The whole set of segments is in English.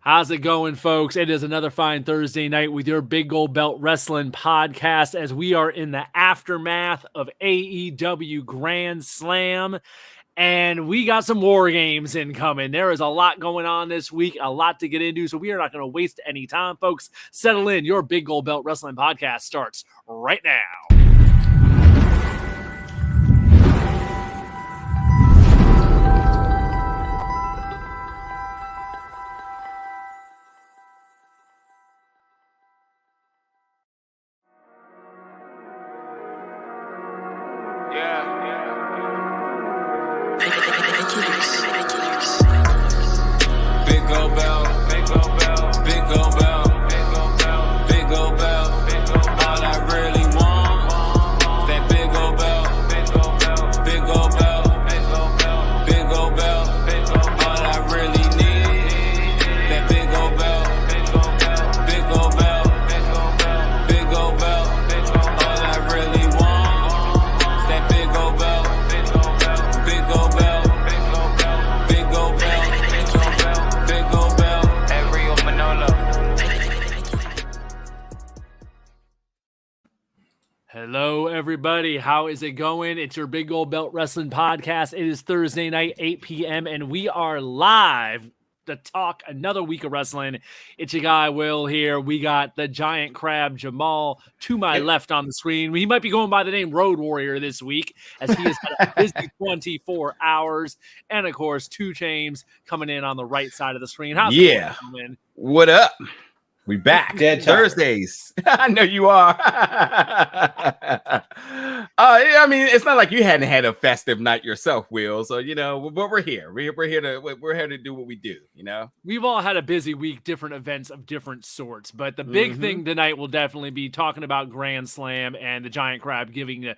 How's it going, folks? It is another fine Thursday night with your Big Gold Belt Wrestling podcast as we are in the aftermath of AEW Grand Slam, and we got some War Games incoming. There is a lot going on this week, a lot to get into, so we are not going to waste any time, folks. Settle in. Your Big Gold Belt Wrestling podcast starts right now. Big gold belt, big gold belt, big gold belt, big gold belt. All I really want, that big gold belt, big gold belt, big gold belt, big gold belt. All I really need, that big gold belt, big gold belt, big gold belt. All I really want, that big gold belt, big gold belt, big gold belt. Hello, everybody. How is it going? It's your Big Gold Belt Wrestling podcast. It is Thursday night, 8 p.m., and we are live to talk another week of wrestling. It's your guy, Will, here. We got the giant crab, Jamal, to my left on the screen. He might be going by the name Road Warrior this week, as he has had a busy 24 hours. And, of course, 2 Chains coming in on the right side of the screen. How's it going? What up? We back. Thursdays. I know you are. I mean, it's not like you hadn't had a festive night yourself, Will. So but we're here. We're here to do what we do. We've all had a busy week, different events of different sorts. But the big thing tonight will definitely be talking about Grand Slam and the Giant Crab getting to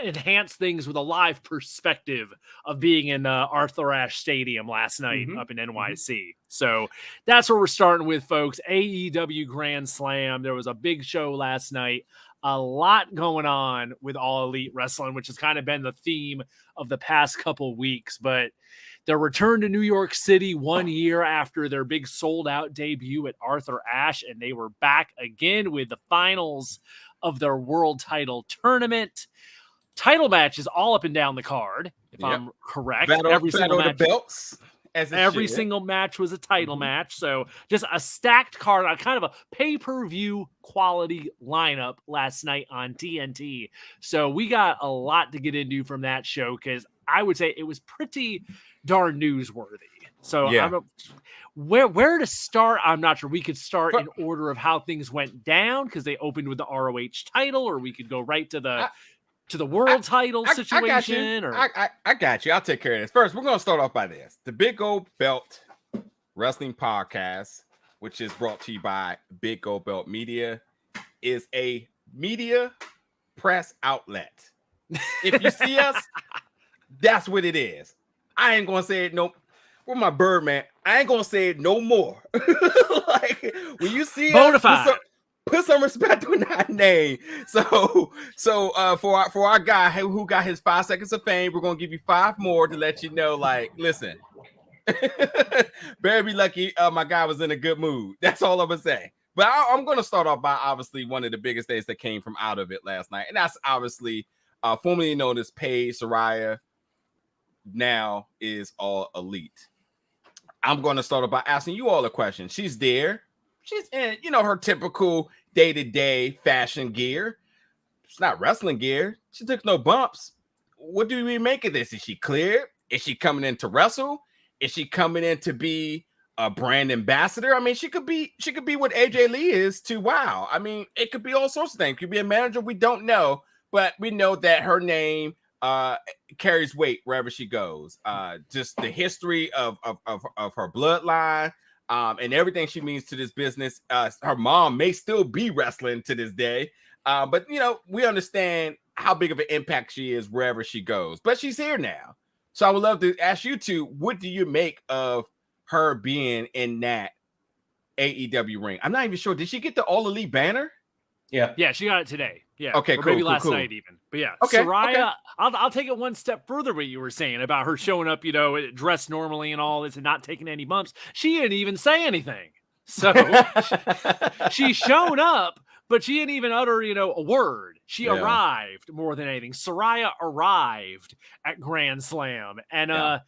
enhance things with a live perspective of being in Arthur Ashe Stadium last night up in NYC. So that's where we're starting with, folks. AEW Grand Slam. There was a big show last night. A lot going on with All Elite Wrestling, which has kind of been the theme of the past couple weeks. But their return to New York City 1 year after their big sold-out debut at Arthur Ashe, and they were back again with the finals of their world title tournament. Title matches all up and down the card, if I'm correct. Every single match, belts. Every single match was a title match. So just a stacked card, a kind of a pay-per-view quality lineup last night on TNT. So we got a lot to get into from that show, because I would say it was pretty darn newsworthy. So where to start, I'm not sure. We could start in order of how things went down, because they opened with the ROH title, or we could go right to the world title situation. I got you. I'll take care of this. First, we're going to start off by this. The Big Gold Belt Wrestling Podcast, which is brought to you by Big Gold Belt Media, is a media press outlet. If you see us, that's what it is. I ain't going to say it with my bird, man. I ain't going to say it no more. Like, when you see us, put some respect on that name. So for our guy who got his 5 seconds of fame, we're gonna give you 5 more to let you know. Like, listen, better be lucky. My guy was in a good mood. That's all I'm gonna say. But I'm gonna start off by obviously one of the biggest things that came from out of it last night, and that's obviously formerly known as Paige Saraya, now is All Elite. I'm gonna start off by asking you all a question. She's there. She's in, her typical day-to-day fashion gear. It's not wrestling gear. She took no bumps. What do we make of this? Is she cleared? Is she coming in to wrestle? Is she coming in to be a brand ambassador? I mean, she could be what AJ Lee is to WoW. I mean, it could be all sorts of things. Could be a manager. We don't know, but we know that her name carries weight wherever she goes. Just the history of her bloodline. And everything she means to this business. Her mom may still be wrestling to this day, but we understand how big of an impact she is wherever she goes. But she's here now, so I would love to ask you two: what do you make of her being in that AEW ring? I'm not even sure. Did she get the All Elite banner? Yeah, she got it today. Yeah. Okay, or cool, maybe cool, last cool. night even. But yeah, Okay, Soraya, okay. I'll take it one step further what you were saying about her showing up, dressed normally and all this and not taking any bumps. She didn't even say anything. So she's shown up, but she didn't even utter, a word. She arrived more than anything. Soraya arrived at Grand Slam. And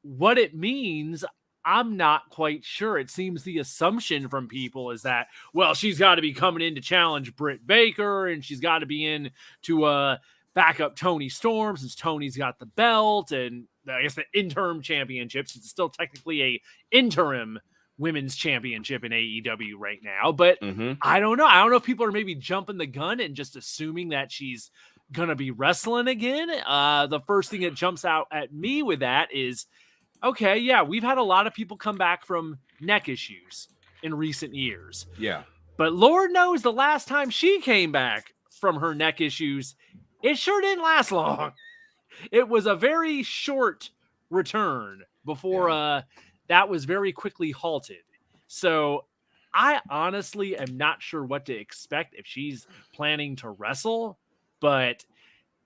what it means, I'm not quite sure. It seems the assumption from people is that, well, she's got to be coming in to challenge Britt Baker, and she's got to be in to back up Toni Storm since Tony's got the belt, and I guess the interim championships. It's still technically a interim women's championship in AEW right now, but I don't know. I don't know if people are maybe jumping the gun and just assuming that she's gonna be wrestling again. The first thing that jumps out at me with that is, okay, yeah, we've had a lot of people come back from neck issues in recent years. Yeah. But Lord knows the last time she came back from her neck issues, it sure didn't last long. It was a very short return before that was very quickly halted. So I honestly am not sure what to expect if she's planning to wrestle, but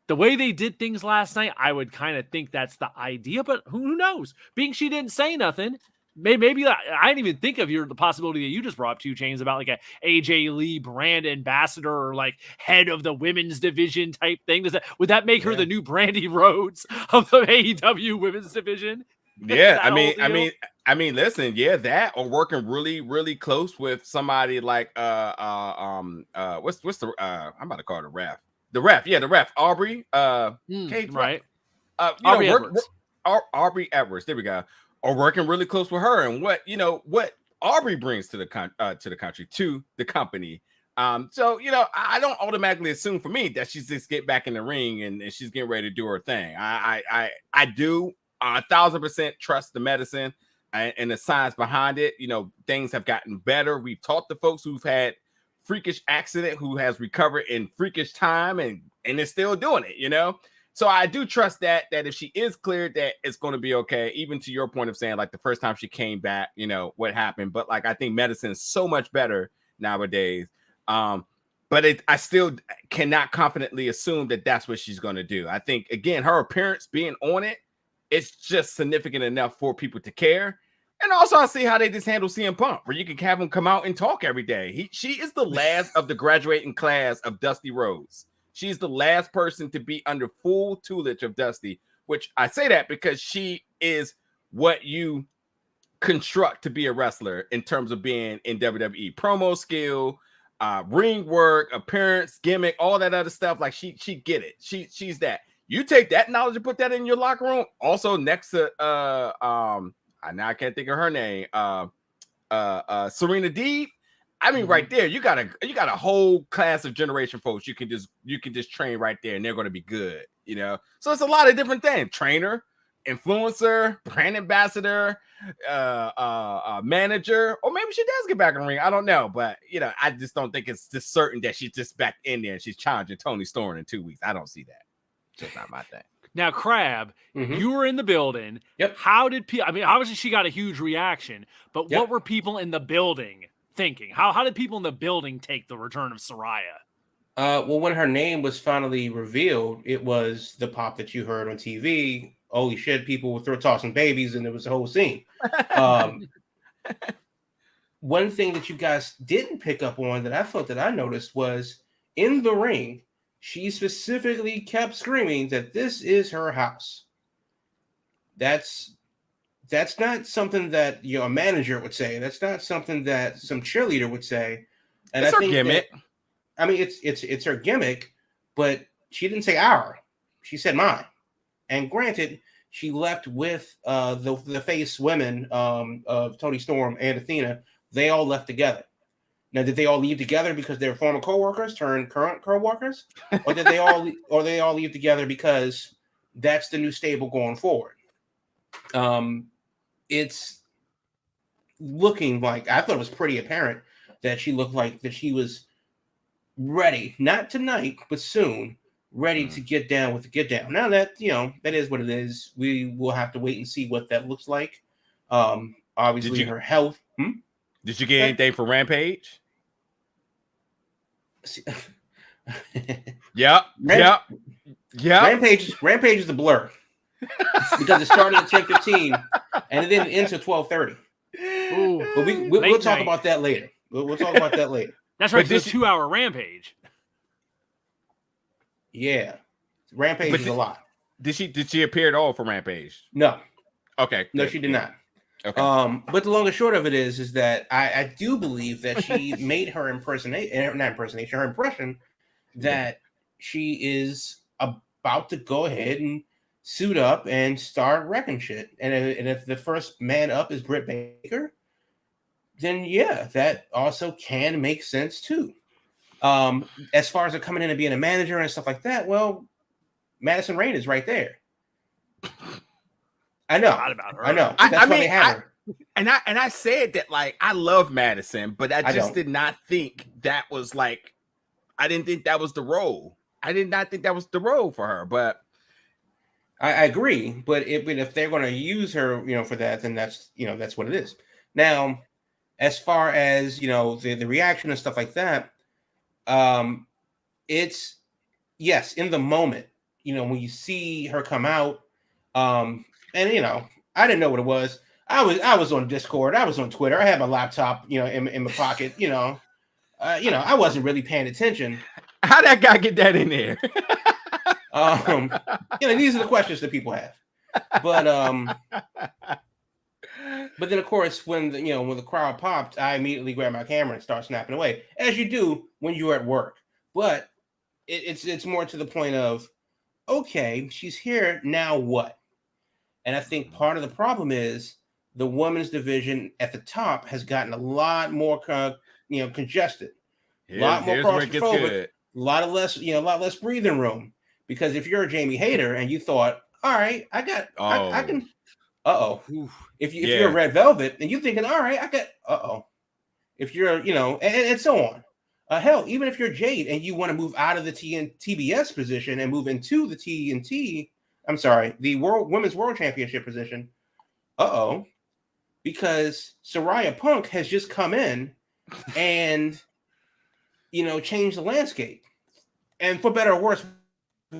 the way they did things last night, I would kind of think that's the idea, but who knows? Being she didn't say nothing, maybe I didn't even think of the possibility that you just brought up, 2 Chainz, about like a AJ Lee brand ambassador or like head of the women's division type thing. Would that make her the new Brandy Rhodes of the AEW women's divition? Yeah, I mean, listen, that or working really, really close with somebody like what's the I'm about to call it a ref. The ref, Aubrey, right. Aubrey Edwards. Aubrey Edwards. There we go. Or working really close with her, and what Aubrey brings to the country, to the company. So I don't automatically assume for me that she's just get back in the ring and she's getting ready to do her thing. I do 1,000% trust the medicine and the science behind it. Things have gotten better. We've talked to folks who've had freakish accident who has recovered in freakish time and is still doing it, so I do trust that if she is cleared, that it's going to be okay. Even to your point of saying like the first time she came back, what happened, but like I think medicine is so much better nowadays. But I still cannot confidently assume that that's what she's going to do. I think again, her appearance being on it, it's just significant enough for people to care. And also, I see how they just handle CM Punk, where you can have him come out and talk every day. She is the last of the graduating class of Dusty Rhodes. She's the last person to be under full tutelage of Dusty, which I say that because she is what you construct to be a wrestler in terms of being in WWE. Promo skill, ring work, appearance, gimmick, all that other stuff. Like she get it. She's that. You take that knowledge and put that in your locker room. Also next to now I can't think of her name. Serena Deeb. I mean, right there, you got a whole class of generation folks you can just train right there, and they're going to be good. So it's a lot of different things: trainer, influencer, brand ambassador, manager, or maybe she does get back in the ring. I don't know, but I just don't think it's just certain that she's just back in there and she's challenging Toni Storm in 2 weeks. I don't see that. Just not my thing. Now, Crab, you were in the building. Yep. How did people? I mean, obviously she got a huge reaction, but what were people in the building thinking? How did people in the building take the return of Soraya? Well, when her name was finally revealed, it was the pop that you heard on TV. Holy shit, people were tossing babies, and it was a whole scene. One thing that you guys didn't pick up on that I felt that I noticed was in the ring, she specifically kept screaming that this is her house. That's not something that a manager would say. That's not something that some cheerleader would say. And it's I her think gimmick. It's her gimmick, but she didn't say our. She said mine. And granted, she left with the face women of Toni Storm and Athena. They all left together. Now, did they all leave together because they're former co-workers turned current co-workers? Or did they all leave together because that's the new stable going forward? It's looking like, I thought it was pretty apparent that she looked like that she was ready, not tonight, but soon, ready to get down with the get down. Now that, that is what it is. We will have to wait and see what that looks like. Obviously her health. Did you get anything for Rampage? Yep. Rampage is the blur because it started at 10:15 and it didn't end until 12:30. But we'll talk about that later. We'll talk about that later. That's right. It's a 2-hour Rampage. Yeah, Rampage is a lot. Did she appear at all for Rampage? No. Okay. No, she did not. Okay. But the long and short of it is that I do believe that she made her impression that she is about to go ahead and suit up and start wrecking shit. And if the first man up is Britt Baker, then yeah, that also can make sense too. As far as her coming in and being a manager and stuff like that, well, Madison Rayne is right there. I know. I know. That's why they have her. And I said that, like, I love Madison, but I just did not think that was like, I didn't think that was the role. I did not think that was the role for her, but I agree. But if they're going to use her, for that, then that's what it is. Now, as far as the reaction and stuff like that, it's yes, in the moment, when you see her come out, and I didn't know what it was. I was on Discord. I was on Twitter. I had my laptop, in my pocket. I wasn't really paying attention. How that guy get that in there? These are the questions that people have. But then of course when the crowd popped, I immediately grabbed my camera and started snapping away, as you do when you're at work. But it's more to the point of, okay, she's here now. What? And I think part of the problem is the women's division at the top has gotten a lot more, congested, a lot more claustrophobic, a lot less breathing room. Because if you're a Jamie Hayter and you thought, all right, I can, if you're a Red Velvet and you're thinking, all right, I got, if you're, and so on. Hell, even if you're Jade and you want to move out of the TBS position and move into the the Women's World Championship position, because Saraya Punk has just come in and, changed the landscape. And for better or worse,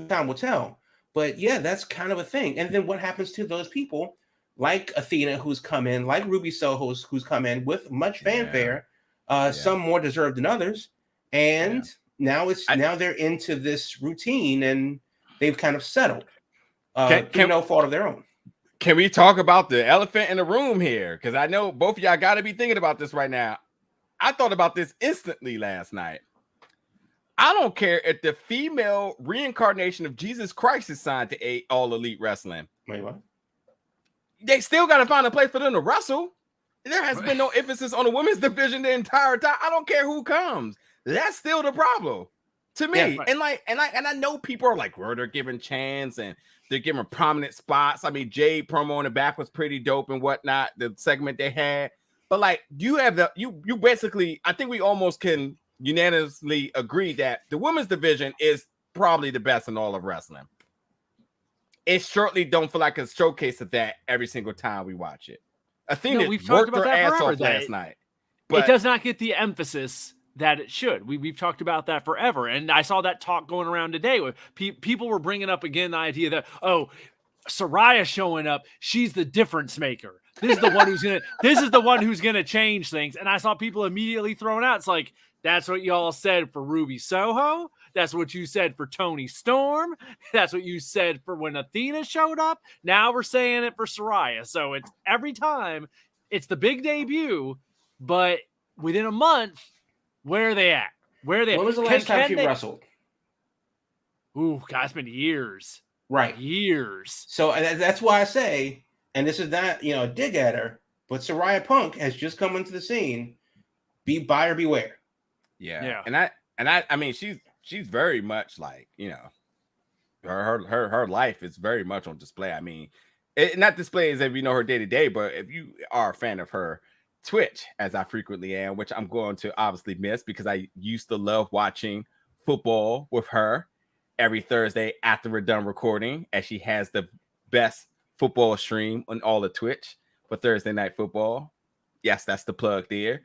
time will tell. But yeah, that's kind of a thing. And then what happens to those people like Athena, who's come in, like Ruby Soho, who's come in with much fanfare, some more deserved than others. And now they're into this routine and they've kind of settled. Through no fault of their own. Can we talk about the elephant in the room here? Because I know both of y'all got to be thinking about this right now. I thought about this instantly last night. I don't care if the female reincarnation of Jesus Christ is signed to All Elite Wrestling. Wait, what? They still got to find a place for them to wrestle. There has been no emphasis on the women's division the entire time. I don't care who comes. That's still the problem to me. Yeah, right. And I know people are like, well, they're giving chance and they're giving prominent spots. I mean, Jade promo in the back was pretty dope and whatnot. The segment they had, but like you have you basically, I think we almost can unanimously agree that the women's division is probably the best in all of wrestling. It certainly don't feel like a showcase of that every single time we watch it. Athena we've talked worked about her that ass forever, off last night. But it does not get the emphasis that it should. We've talked about that forever. And I saw that talk going around today where people were bringing up again the idea that, Saraya showing up, she's the difference maker. This is the one who's gonna change things. And I saw people immediately throwing out. It's like, that's what y'all said for Ruby Soho. That's what you said for Toni Storm. That's what you said for when Athena showed up. Now we're saying it for Saraya. So it's every time it's the big debut, but within a month, where are they at? When was the last time she wrestled? Ooh, God, it's been years. Right. Years. So that's why I say, and this is not, a dig at her, but Saraya Punk has just come into the scene. Be buyer beware. Yeah. And I mean, she's very much like, her life is very much on display. I mean, not display as if you know her day to day, but if you are a fan of her Twitch, as I frequently am, which I'm going to obviously miss because I used to love watching football with her every Thursday after we're done recording, as she has the best football stream on all of Twitch for Thursday Night Football. Yes, that's the plug there.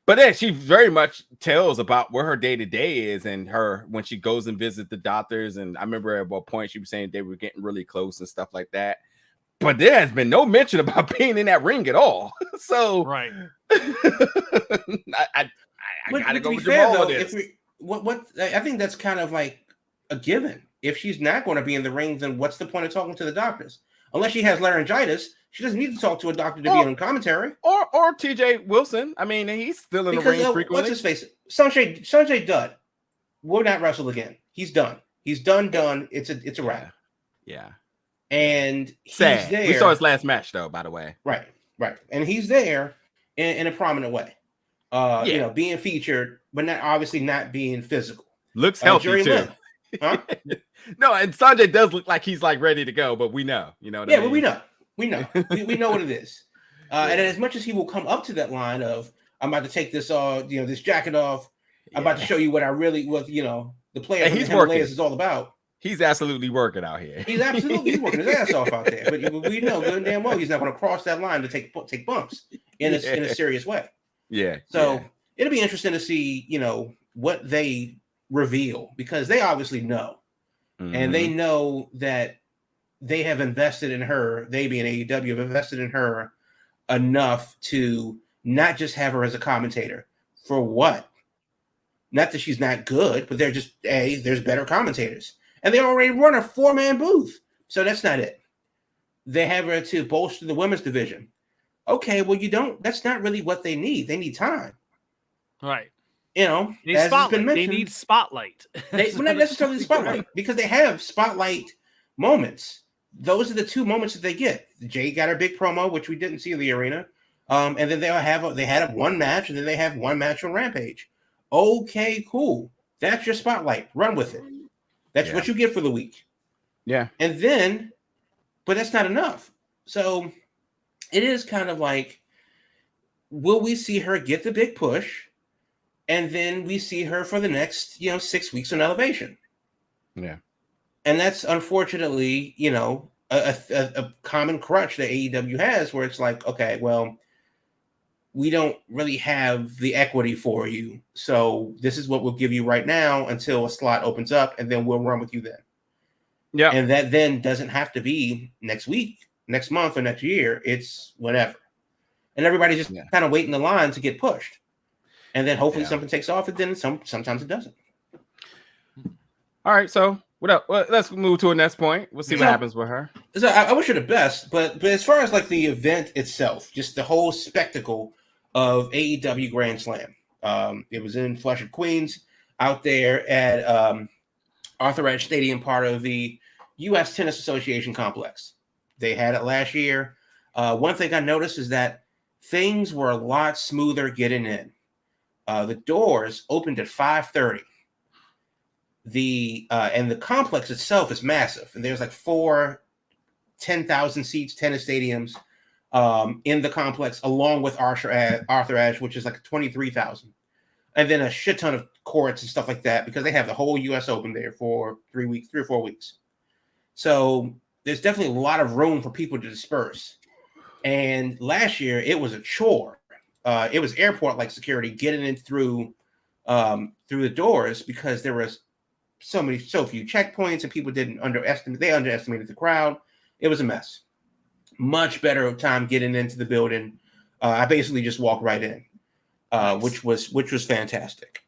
But then she very much tells about where her day to day is, and her when she goes and visits the doctors. And I remember at one point she was saying they were getting really close and stuff like that. But there has been no mention about being in that ring at all. So Right. I gotta go with Jamal on this. I think that's kind of like a given. If she's not going to be in the ring, then what's the point of talking to the doctors? Unless she has laryngitis, she doesn't need to talk to a doctor to be on commentary. Or TJ Wilson. I mean, he's still in the ring frequently. What's his face? Sanjay Dutt will not wrestle again. He's done. He's done. It's a wrap. Yeah. And he's sad. There. We saw his last match though, by the way. Right. And he's there in a prominent way. You know, being featured, but not being physical. Looks healthy too. Lynn. Huh? No, and Sanjay does look like he's like ready to go, but we know, you know what I mean? But we know. we know what it is. And as much as he will come up to that line of, I'm about to take this this jacket off, I'm about to show you what I really was, the player from the Himalayas is all about. He's absolutely working out here. He's working his ass off out there. But we know good and damn well he's not going to cross that line to take bumps in a serious way. Yeah. So it'll be interesting to see, what they reveal, because they obviously know. Mm-hmm. And they know that they have invested in her, they being AEW have invested in her enough to not just have her as a commentator. For what? Not that she's not good, but they're just, there's better commentators. And they already run a 4-man booth. So that's not it. They have her to bolster the women's division. Okay, well, that's not really what they need. They need time. Right. They need spotlight. But not necessarily spotlight, because they have spotlight moments. Those are the 2 moments that they get. Jay got her big promo, which we didn't see in the arena. And then they had one match, and then they have one match on Rampage. Okay, cool. That's your spotlight. Run with it. That's what you get for the week. Yeah. And then, but that's not enough. So it is kind of like, will we see her get the big push? And then we see her for the next, 6 weeks on Elevation. Yeah. And that's unfortunately, a common crutch that AEW has, where it's like, okay, well, we don't really have the equity for you. So this is what we'll give you right now until a slot opens up, and then we'll run with you then. Yeah. And that then doesn't have to be next week, next month, or next year. It's whatever. And everybody just kind of waiting the line to get pushed. And then hopefully something takes off, and then sometimes it doesn't. All right, so what up? Well, let's move to a next point. We'll see what happens with her. So I wish her the best, but as far as like the event itself, just the whole spectacle of AEW Grand Slam. It was in Flushing, Queens, out there at Arthur Ashe Stadium, part of the U.S. Tennis Association complex. They had it last year. One thing I noticed is that things were a lot smoother getting in. The doors opened at 5:30. And the complex itself is massive, and there's like 4 10,000 seats tennis stadiums in the complex, along with Arthur Ashe, which is like 23,000, and then a shit ton of courts and stuff like that, because they have the whole U.S. Open there for 3 or 4 weeks. So there's definitely a lot of room for people to disperse. And last year it was a chore. It was airport-like security getting in through the doors, because there was so few checkpoints, and people underestimated the crowd. It was a mess. Much better time getting into the building. I basically just walked right in, which was fantastic.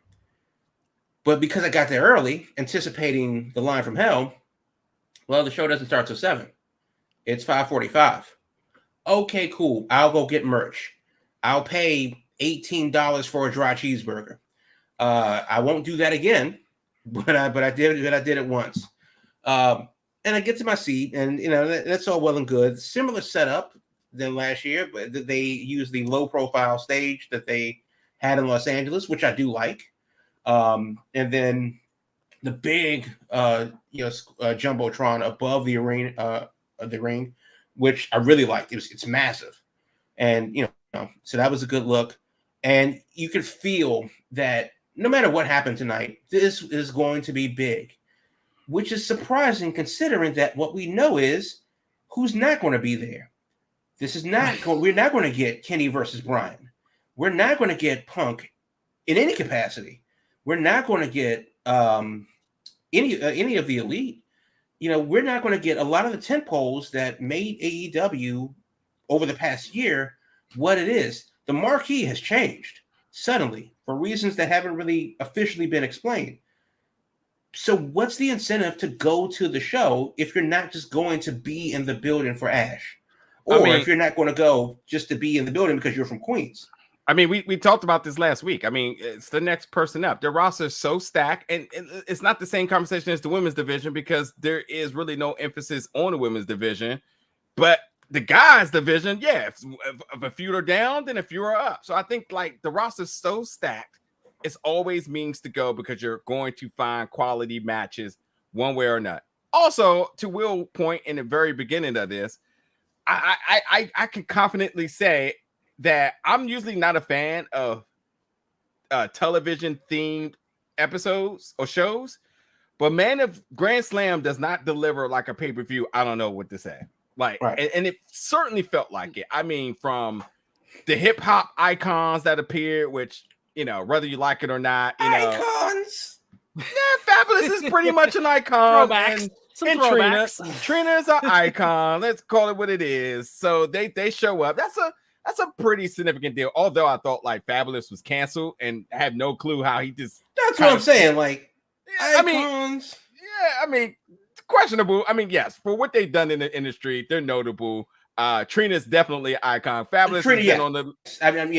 But because I got there early, anticipating the line from hell, well, the show doesn't start till 7. It's 5:45. Okay, cool. I'll go get merch. I'll pay $18 for a dry cheeseburger. I won't do that again, but I did it once. And I get to my seat, and that's all well and good. Similar setup than last year, but they use the low profile stage that they had in Los Angeles, which I do like. And then the big jumbotron above the ring, which I really liked. It's massive, and so that was a good look. And you could feel that no matter what happened tonight, this is going to be big, which is surprising considering that what we know is who's not going to be there. This is not we're not going to get Kenny versus Bryan. We're not going to get Punk in any capacity. We're not going to get any of the elite. We're not going to get a lot of the tent poles that made AEW over the past year what it is. The marquee has changed suddenly for reasons that haven't really officially been explained. So what's the incentive to go to the show if you're not just going to be in the building for Ash? Or if you're not going to go just to be in the building because you're from Queens? I mean, we talked about this last week. I mean, it's the next person up. Their roster is so stacked, and it's not the same conversation as the women's division because there is really no emphasis on the women's division. But the guys' division, yeah, if a few are down, then a few are up. So I think like the roster is so stacked, it's always means to go because you're going to find quality matches one way or another. Also, to Will's point in the very beginning of this, I can confidently say that I'm usually not a fan of television themed episodes or shows, but man, if Grand Slam does not deliver like a pay-per-view, I don't know what to say. Like, right. and it certainly felt like it. I mean, from the hip hop icons that appeared, which, whether you like it or not, icons. Yeah, Fabulous is pretty much an icon. Throwbacks. And Trina is an icon. Let's call it what it is. So they show up. That's a pretty significant deal. Although I thought like Fabulous was canceled and I have no clue how he just. That's what I'm saying. Like, icons. I mean, questionable. I mean, yes, for what they've done in the industry, they're notable. Trina's definitely an icon. Fabulous has been on the. I mean,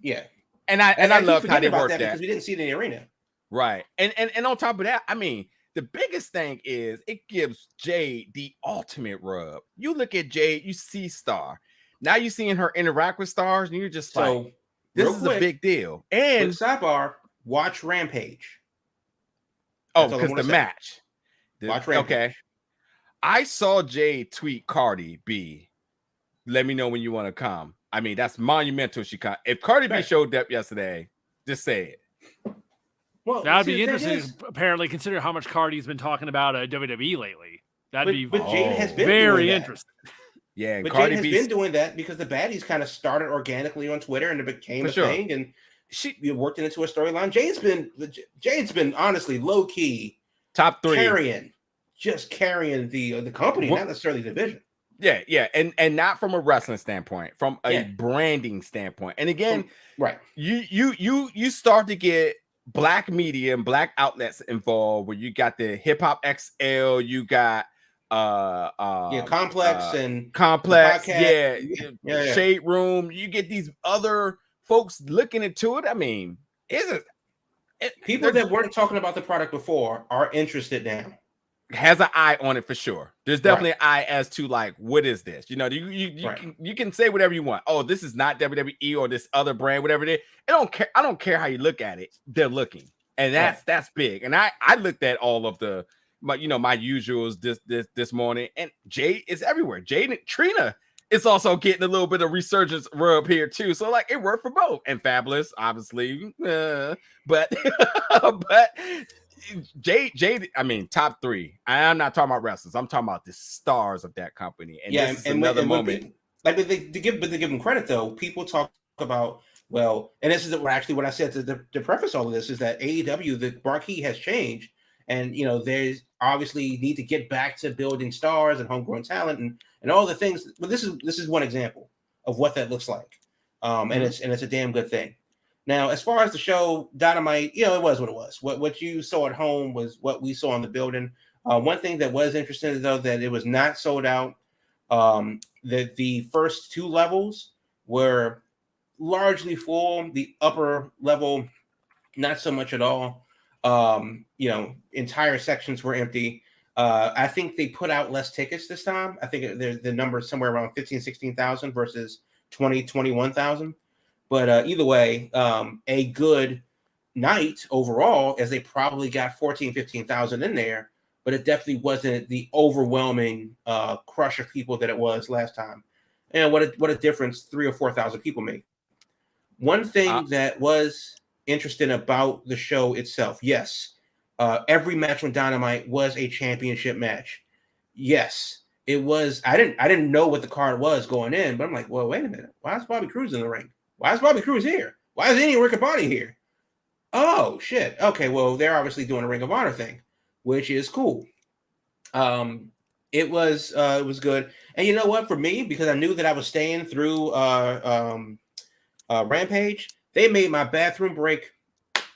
yeah. And I love how they worked that because we didn't see it in the arena. Right. And on top of that, I mean, the biggest thing is it gives Jade the ultimate rub. You look at Jade, you see Star. Now you're seeing her interact with stars, and you're just like, this is a big deal. And sidebar, watch Rampage. Oh, because the match. Watch Rampage. Okay. I saw Jade tweet Cardi B. Let me know when you want to come. I mean, that's monumental. If Cardi B showed up yesterday, just say it. Well, that'd be interesting. Apparently, consider how much Cardi's been talking about WWE lately. That'd be Jade has been very interesting. Yeah, but Cardi Jade has been doing that because the baddies kind of started organically on Twitter and it became a thing, and she worked it into a storyline. Jade's been honestly low key top 3, carrying the company, not necessarily the division. Yeah, and not from a wrestling standpoint, from a branding standpoint. And again, you start to get black media and black outlets involved, where you got the Hip Hop XL, you got Complex and Shade Room. You get these other folks looking into it. I mean, people that weren't talking about the product before are interested now. Has an eye on it for sure. There's definitely an eye as to like, what is this? You can say whatever you want. Oh, this is not WWE or this other brand, whatever it is. I don't care how you look at it. They're looking, and that's big. And I looked at all of my usuals this morning, and Jade is everywhere. Jade and Trina is also getting a little bit of resurgence rub here too. So like it worked for both. And Fabulous, obviously, but Jade, I mean, top 3. I'm not talking about wrestlers. I'm talking about the stars of that company. And this is another moment. They give them credit though. People talk about, well, and this is actually what I said to preface all of this is that AEW, the marquee has changed, and there's obviously need to get back to building stars and homegrown talent and all the things. But this is one example of what that looks like, and it's a damn good thing. Now, as far as the show, Dynamite, it was what it was. What you saw at home was what we saw in the building. One thing that was interesting is, though, that it was not sold out. The first 2 levels were largely full. The upper level, not so much at all. Entire sections were empty. I think they put out less tickets this time. I think the number is somewhere around 15,000, 16,000 versus 20,000, 21,000. But either way, a good night overall, as they probably got 14,000, 15,000 in there, but it definitely wasn't the overwhelming crush of people that it was last time. And what a difference 3,000 or 4,000 people make. One thing that was interesting about the show itself, yes, every match on Dynamite was a championship match. Yes, it was. I didn't know what the card was going in, but I'm like, well, wait a minute. Why is Bobby Cruz in the ring? Why is Bobby Cruz here? Why is any Riccaboni here? Oh shit. Okay, well, they're obviously doing a Ring of Honor thing, which is cool. It was good. And you know what? For me, because I knew that I was staying through Rampage, they made my bathroom break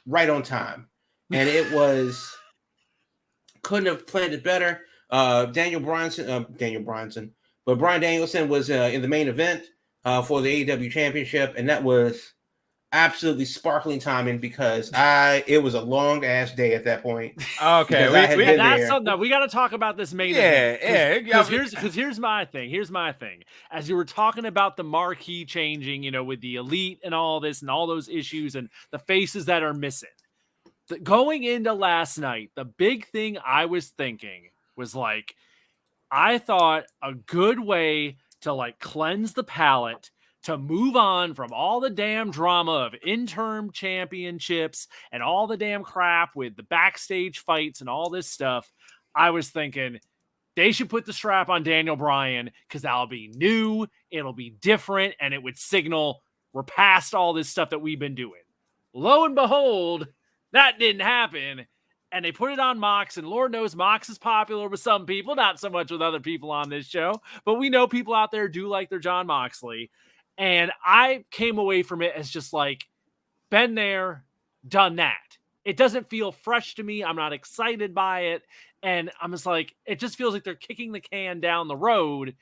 right on time. And it was couldn't have planned it better. But Bryan Danielson was in the main event for the AEW Championship, and that was absolutely sparkling timing because it was a long ass day at that point. Okay, Because I had been That's there. something that we got to talk about this main yeah, event. yeah. Because here's my thing. Here's my thing. As you were talking about the marquee changing, with the elite and all this and all those issues and the faces that are missing. Going into last night, the big thing I was thinking was like, I thought a good way to like cleanse the palate, to move on from all the damn drama of interim championships and all the damn crap with the backstage fights and all this stuff. I was thinking they should put the strap on Daniel Bryan because that'll be new, it'll be different, and it would signal we're past all this stuff that we've been doing. Lo and behold, that didn't happen. And they put it on Mox, and Lord knows Mox is popular with some people, not so much with other people on this show, but we know people out there do like their John Moxley. And I came away from it as just like, been there, done that. It doesn't feel fresh to me. I'm not excited by it. And I'm just like, it just feels like they're kicking the can down the road,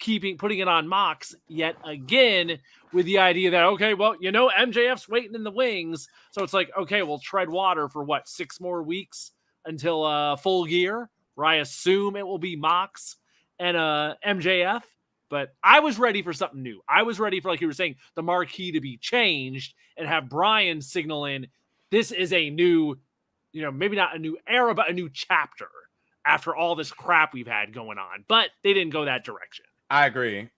putting it on Mox yet again with the idea that, okay, well, MJF's waiting in the wings. So it's like, okay, we'll tread water for 6 more weeks until Full Gear, where I assume it will be Mox and MJF. But I was ready for something new. I was ready for, like you were saying, the marquee to be changed and have Bryan signal in this is a new, maybe not a new era, but a new chapter after all this crap we've had going on. But they didn't go that direction. I agree.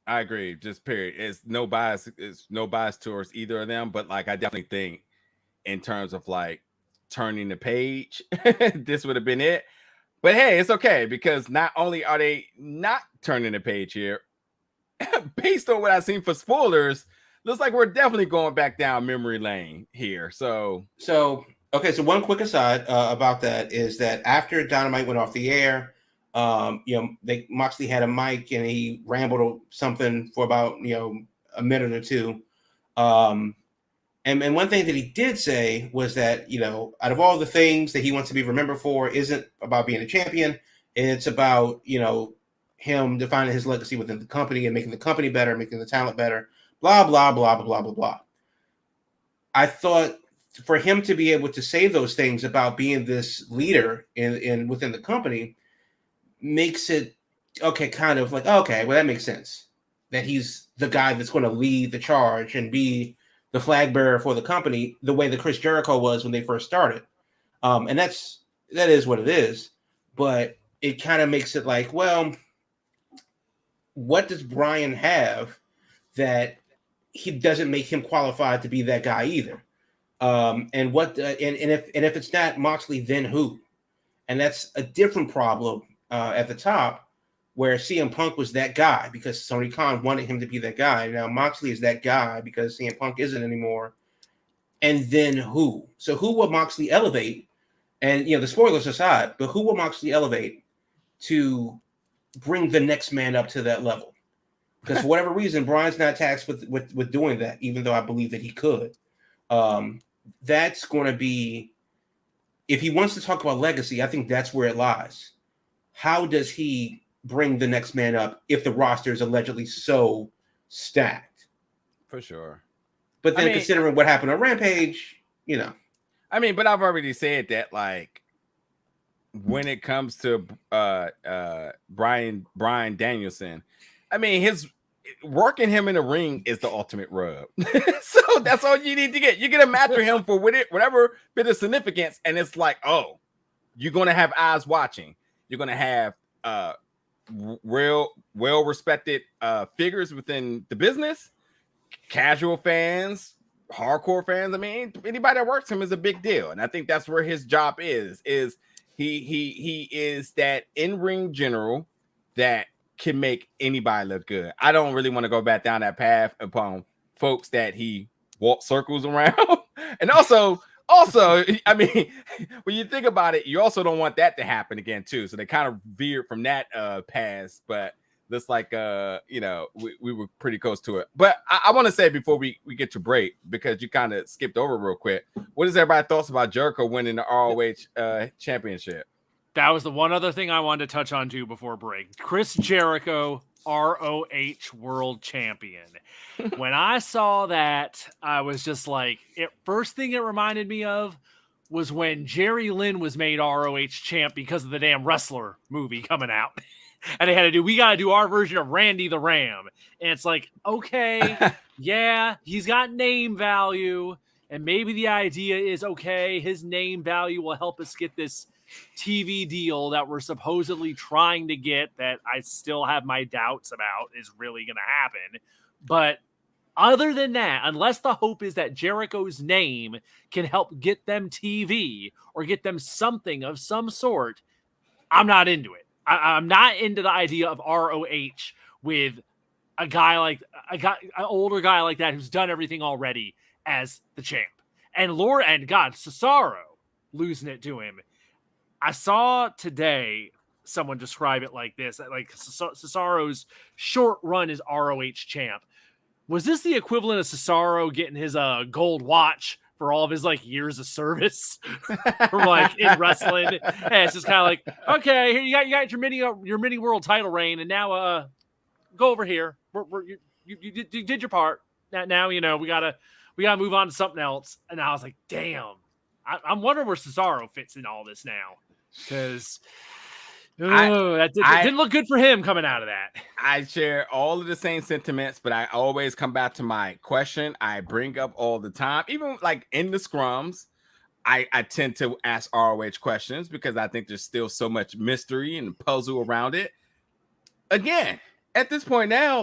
Just period. It's no bias towards either of them. But like, I definitely think in terms of like turning the page, this would have been it. But hey, it's okay because not only are they not turning the page here, based on what I've seen for spoilers, looks like we're definitely going back down memory lane here. So one quick aside about that is that after Dynamite went off the air, Moxley had a mic and he rambled something for about a minute or two. And one thing that he did say was that out of all the things that he wants to be remembered for isn't about being a champion. It's about him defining his legacy within the company and making the company better, making the talent better, blah, blah, blah, blah, blah, blah, blah. I thought for him to be able to say those things about being this leader in within the company makes it kind of like, okay, well, that makes sense. That he's the guy that's going to lead the charge and be the flag bearer for the company the way that Chris Jericho was when they first started. And that is what it is. But it kind of makes it like, well, what does Bryan have that he doesn't make him qualified to be that guy either? And if it's not Moxley, then who? And that's a different problem at the top, where CM Punk was that guy because Tony Khan wanted him to be that guy. Now Moxley is that guy because CM Punk isn't anymore. And then who? So who will Moxley elevate? And the spoilers aside, but who will Moxley elevate to bring the next man up to that level? Because for whatever reason, Bryan's not tasked with doing that, even though I believe that he could. That's going to be, if he wants to talk about legacy, I think that's where it lies. How does he bring the next man up if the roster is allegedly so stacked? For sure. But then considering what happened on Rampage, but I've already said that, like, when it comes to Bryan Danielson, his working him in the ring is the ultimate rub. So that's all you need to get. You get a match for him for whatever bit of significance, and it's like, oh, you're gonna have eyes watching. You're gonna have real well-respected figures within the business, casual fans, hardcore fans. Anybody that works him is a big deal, and I think that's where his job is he is that in-ring general that can make anybody look good. I don't really want to go back down that path upon folks that he walks circles around. And also, Also, I mean, when you think about it, you also don't want that to happen again too. So they kind of veered from that pass, but looks like we were pretty close to it. But I want to say before we get to break, because you kind of skipped over real quick, what is everybody's thoughts about Jericho winning the ROH championship? That was the one other thing I wanted to touch on too before break. Chris Jericho, ROH World Champion. When I saw that, I was just like, first thing it reminded me of was when Jerry Lynn was made ROH champ because of the damn Wrestler movie coming out. And they had to we got to do our version of Randy the Ram. And it's like, okay, yeah, he's got name value. And maybe the idea is, okay, his name value will help us get this TV deal that we're supposedly trying to get, that I still have my doubts about is really going to happen. But other than that, unless the hope is that Jericho's name can help get them TV or get them something of some sort, I'm not into it. I'm not into the idea of ROH with an older guy like that who's done everything already as the champ. And Cesaro losing it to him. I saw today someone describe it like this, like Cesaro's short run as ROH champ. Was this the equivalent of Cesaro getting his gold watch for all of his years of service from in wrestling? And it's just kind of like, okay, here you got your mini world title reign, and now go over here. You did your part. Now we gotta move on to something else. And I was like, damn, I'm wondering where Cesaro fits in all this now, because that didn't look good for him coming out of that. I share all of the same sentiments, but I always come back to my question I bring up all the time. Even in the scrums, I tend to ask ROH questions because I think there's still so much mystery and puzzle around it. Again, at this point now,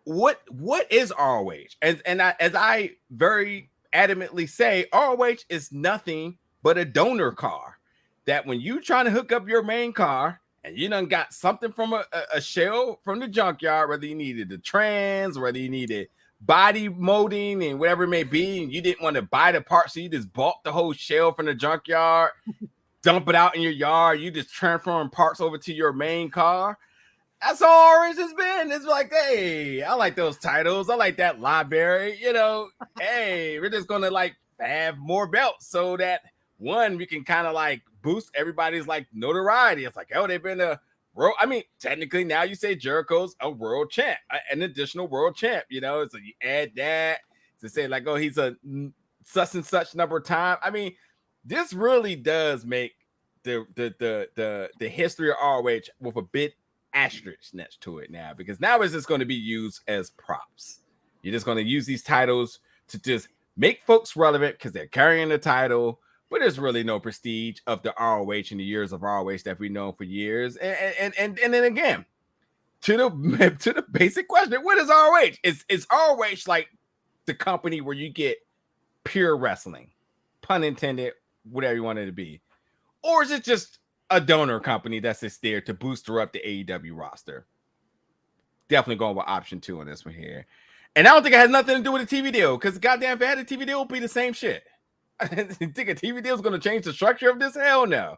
what is ROH? As I very adamantly say, ROH is nothing but a donor car. That when you trying to hook up your main car and you done got something from a shell from the junkyard, whether you needed the trans, whether you needed body molding and whatever it may be, and you didn't want to buy the parts, so you just bought the whole shell from the junkyard, dump it out in your yard, you just transferring parts over to your main car. That's all ROH has been. It's like, hey, I like those titles. I like that library. Hey, we're just gonna have more belts so that we can kind of boost everybody's notoriety. It's like, oh, they've been a world. I mean, technically now you say Jericho's a world champ, an additional world champ. So you add that to say oh, he's a such and such number of time. I mean, this really does make the history of ROH with a bit asterisk next to it now, because now it's just going to be used as props. You're just going to use these titles to just make folks relevant because they're carrying the title. But there's really no prestige of the ROH in the years of ROH that we've known for years. And then again, to the basic question, what is ROH? Is ROH the company where you get pure wrestling, pun intended, whatever you want it to be? Or is it just a donor company that's just there to booster up the AEW roster? Definitely going with option 2 on this one here. And I don't think it has nothing to do with the TV deal, because goddamn, if it had a TV deal, it would be the same shit. I think a TV deal is going to change the structure of this? Hell no.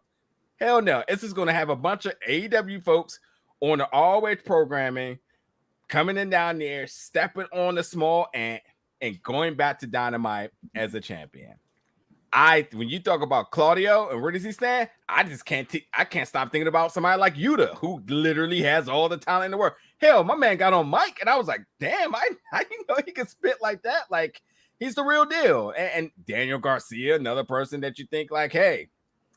Hell no. It's just going to have a bunch of AEW folks on the ROH programming coming in down there, stepping on the small ant, and going back to Dynamite as a champion. When you talk about Claudio and where does he stand, I just can't stop thinking about somebody like Yuta, who literally has all the talent in the world. Hell, my man got on mic, and I was like, damn, I didn't know he could spit like that. He's the real deal. And Daniel Garcia, another person that you think hey,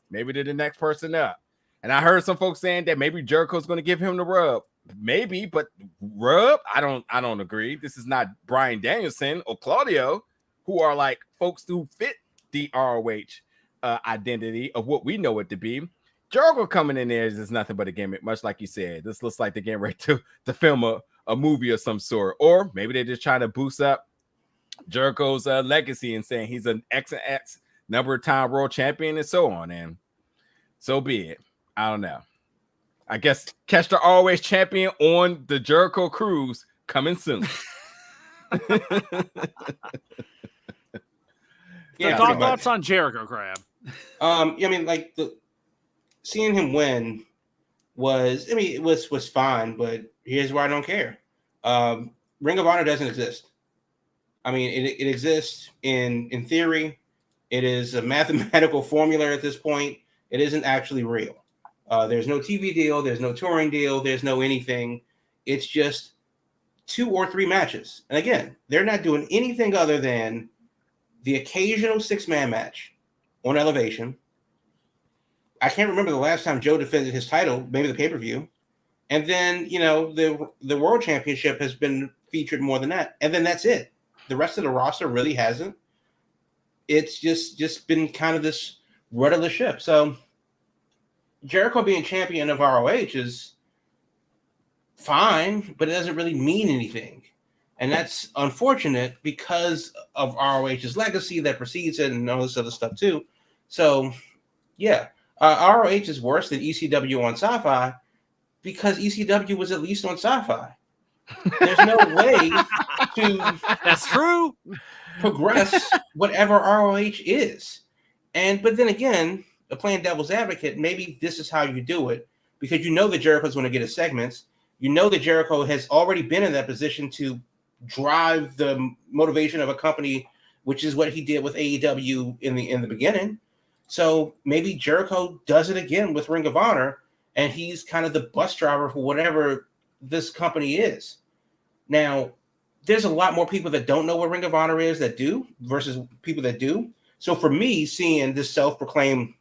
maybe they're the next person up. And I heard some folks saying that maybe Jericho's going to give him the rub. Maybe, but rub? I don't agree. This is not Bryan Danielson or Claudio, who are folks who fit the ROH identity of what we know it to be. Jericho coming in there is just nothing but a gimmick, much like you said. This looks like they're getting ready to film a movie of some sort. Or maybe they're just trying to boost up Jericho's legacy and saying he's an X and X number of time world champion and so on. And so be it. I don't know. I guess catch the ROH champion on the Jericho cruise coming soon. So Yeah, thoughts on Jericho, Crab? I mean, like seeing him win was fine, but here's why I don't care. Ring of Honor doesn't exist. I mean, it exists in theory. It is a mathematical formula at this point. It isn't actually real. There's no TV deal. There's no touring deal. There's no anything. It's just 2 or 3 matches. And again, they're not doing anything other than the occasional 6-man match on Elevation. I can't remember the last time Joe defended his title, maybe the pay-per-view. And then, the World Championship has been featured more than that. And then that's it. The rest of the roster really hasn't. It's just been kind of this rudderless ship. So Jericho being champion of ROH is fine, but it doesn't really mean anything. And that's unfortunate because of ROH's legacy that precedes it and all this other stuff too. So, yeah, ROH is worse than ECW on Sci-Fi because ECW was at least on Sci-Fi. There's no way to That's true. progress whatever ROH is. But then again, playing devil's advocate, maybe this is how you do it because that Jericho's going to get his segments. That Jericho has already been in that position to drive the motivation of a company, which is what he did with AEW in the beginning. So maybe Jericho does it again with Ring of Honor, and he's kind of the bus driver for whatever this company is. Now, there's a lot more people that don't know what Ring of Honor is that do versus people that do. So for me, seeing this self-proclaimed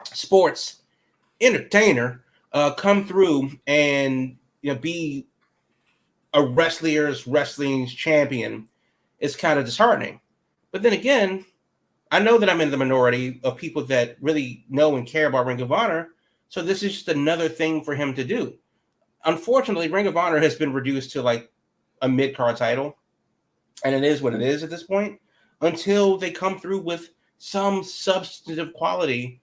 sports entertainer come through and be a wrestling's champion is kind of disheartening. But then again, I know that I'm in the minority of people that really know and care about Ring of Honor. So this is just another thing for him to do. Unfortunately, Ring of Honor has been reduced to like a mid-card title. And it is what it is at this point until they come through with some substantive quality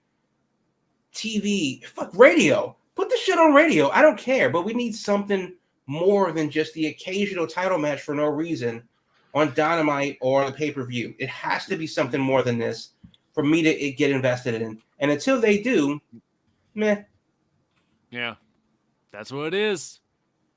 TV, radio. Put the shit on radio. I don't care, but we need something more than just the occasional title match for no reason on Dynamite or the pay-per-view. It has to be something more than this for me to get invested in. And until they do, meh. Yeah, that's what it is.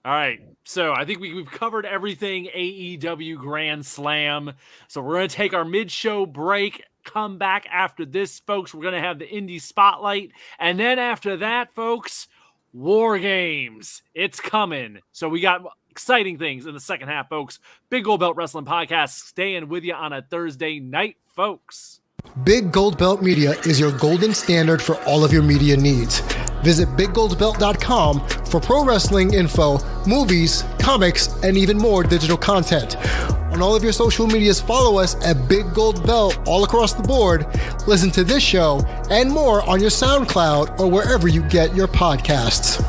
All right, so I think we've covered everything AEW Grand Slam. So we're going to take our mid-show break, come back after this, folks. We're going to have the Indie Spotlight. And then after that, folks, WarGames. It's coming. So we got exciting things in the second half, folks. Big Gold Belt Wrestling Podcast staying with you on a Thursday night, folks. Big Gold Belt Media is your golden standard for all of your media needs. Visit BigGoldBelt.com for pro wrestling info, movies, comics, and even more digital content. On all of your social medias, follow us at Big Gold Belt all across the board. Listen to this show and more on your SoundCloud or wherever you get your podcasts.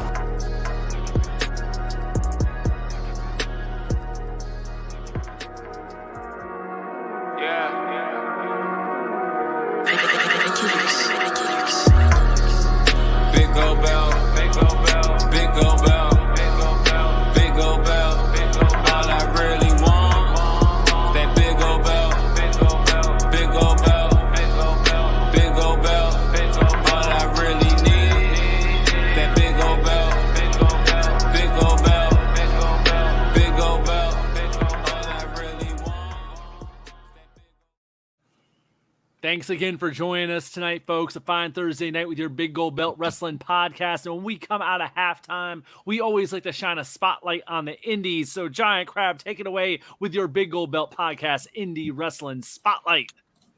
Thanks again for joining us tonight, folks. A fine Thursday night with your Big Gold Belt Wrestling Podcast. And when we come out of halftime, we always like to shine a spotlight on the indies. So Giant Crab, take it away with your Big Gold Belt Podcast Indie Wrestling Spotlight.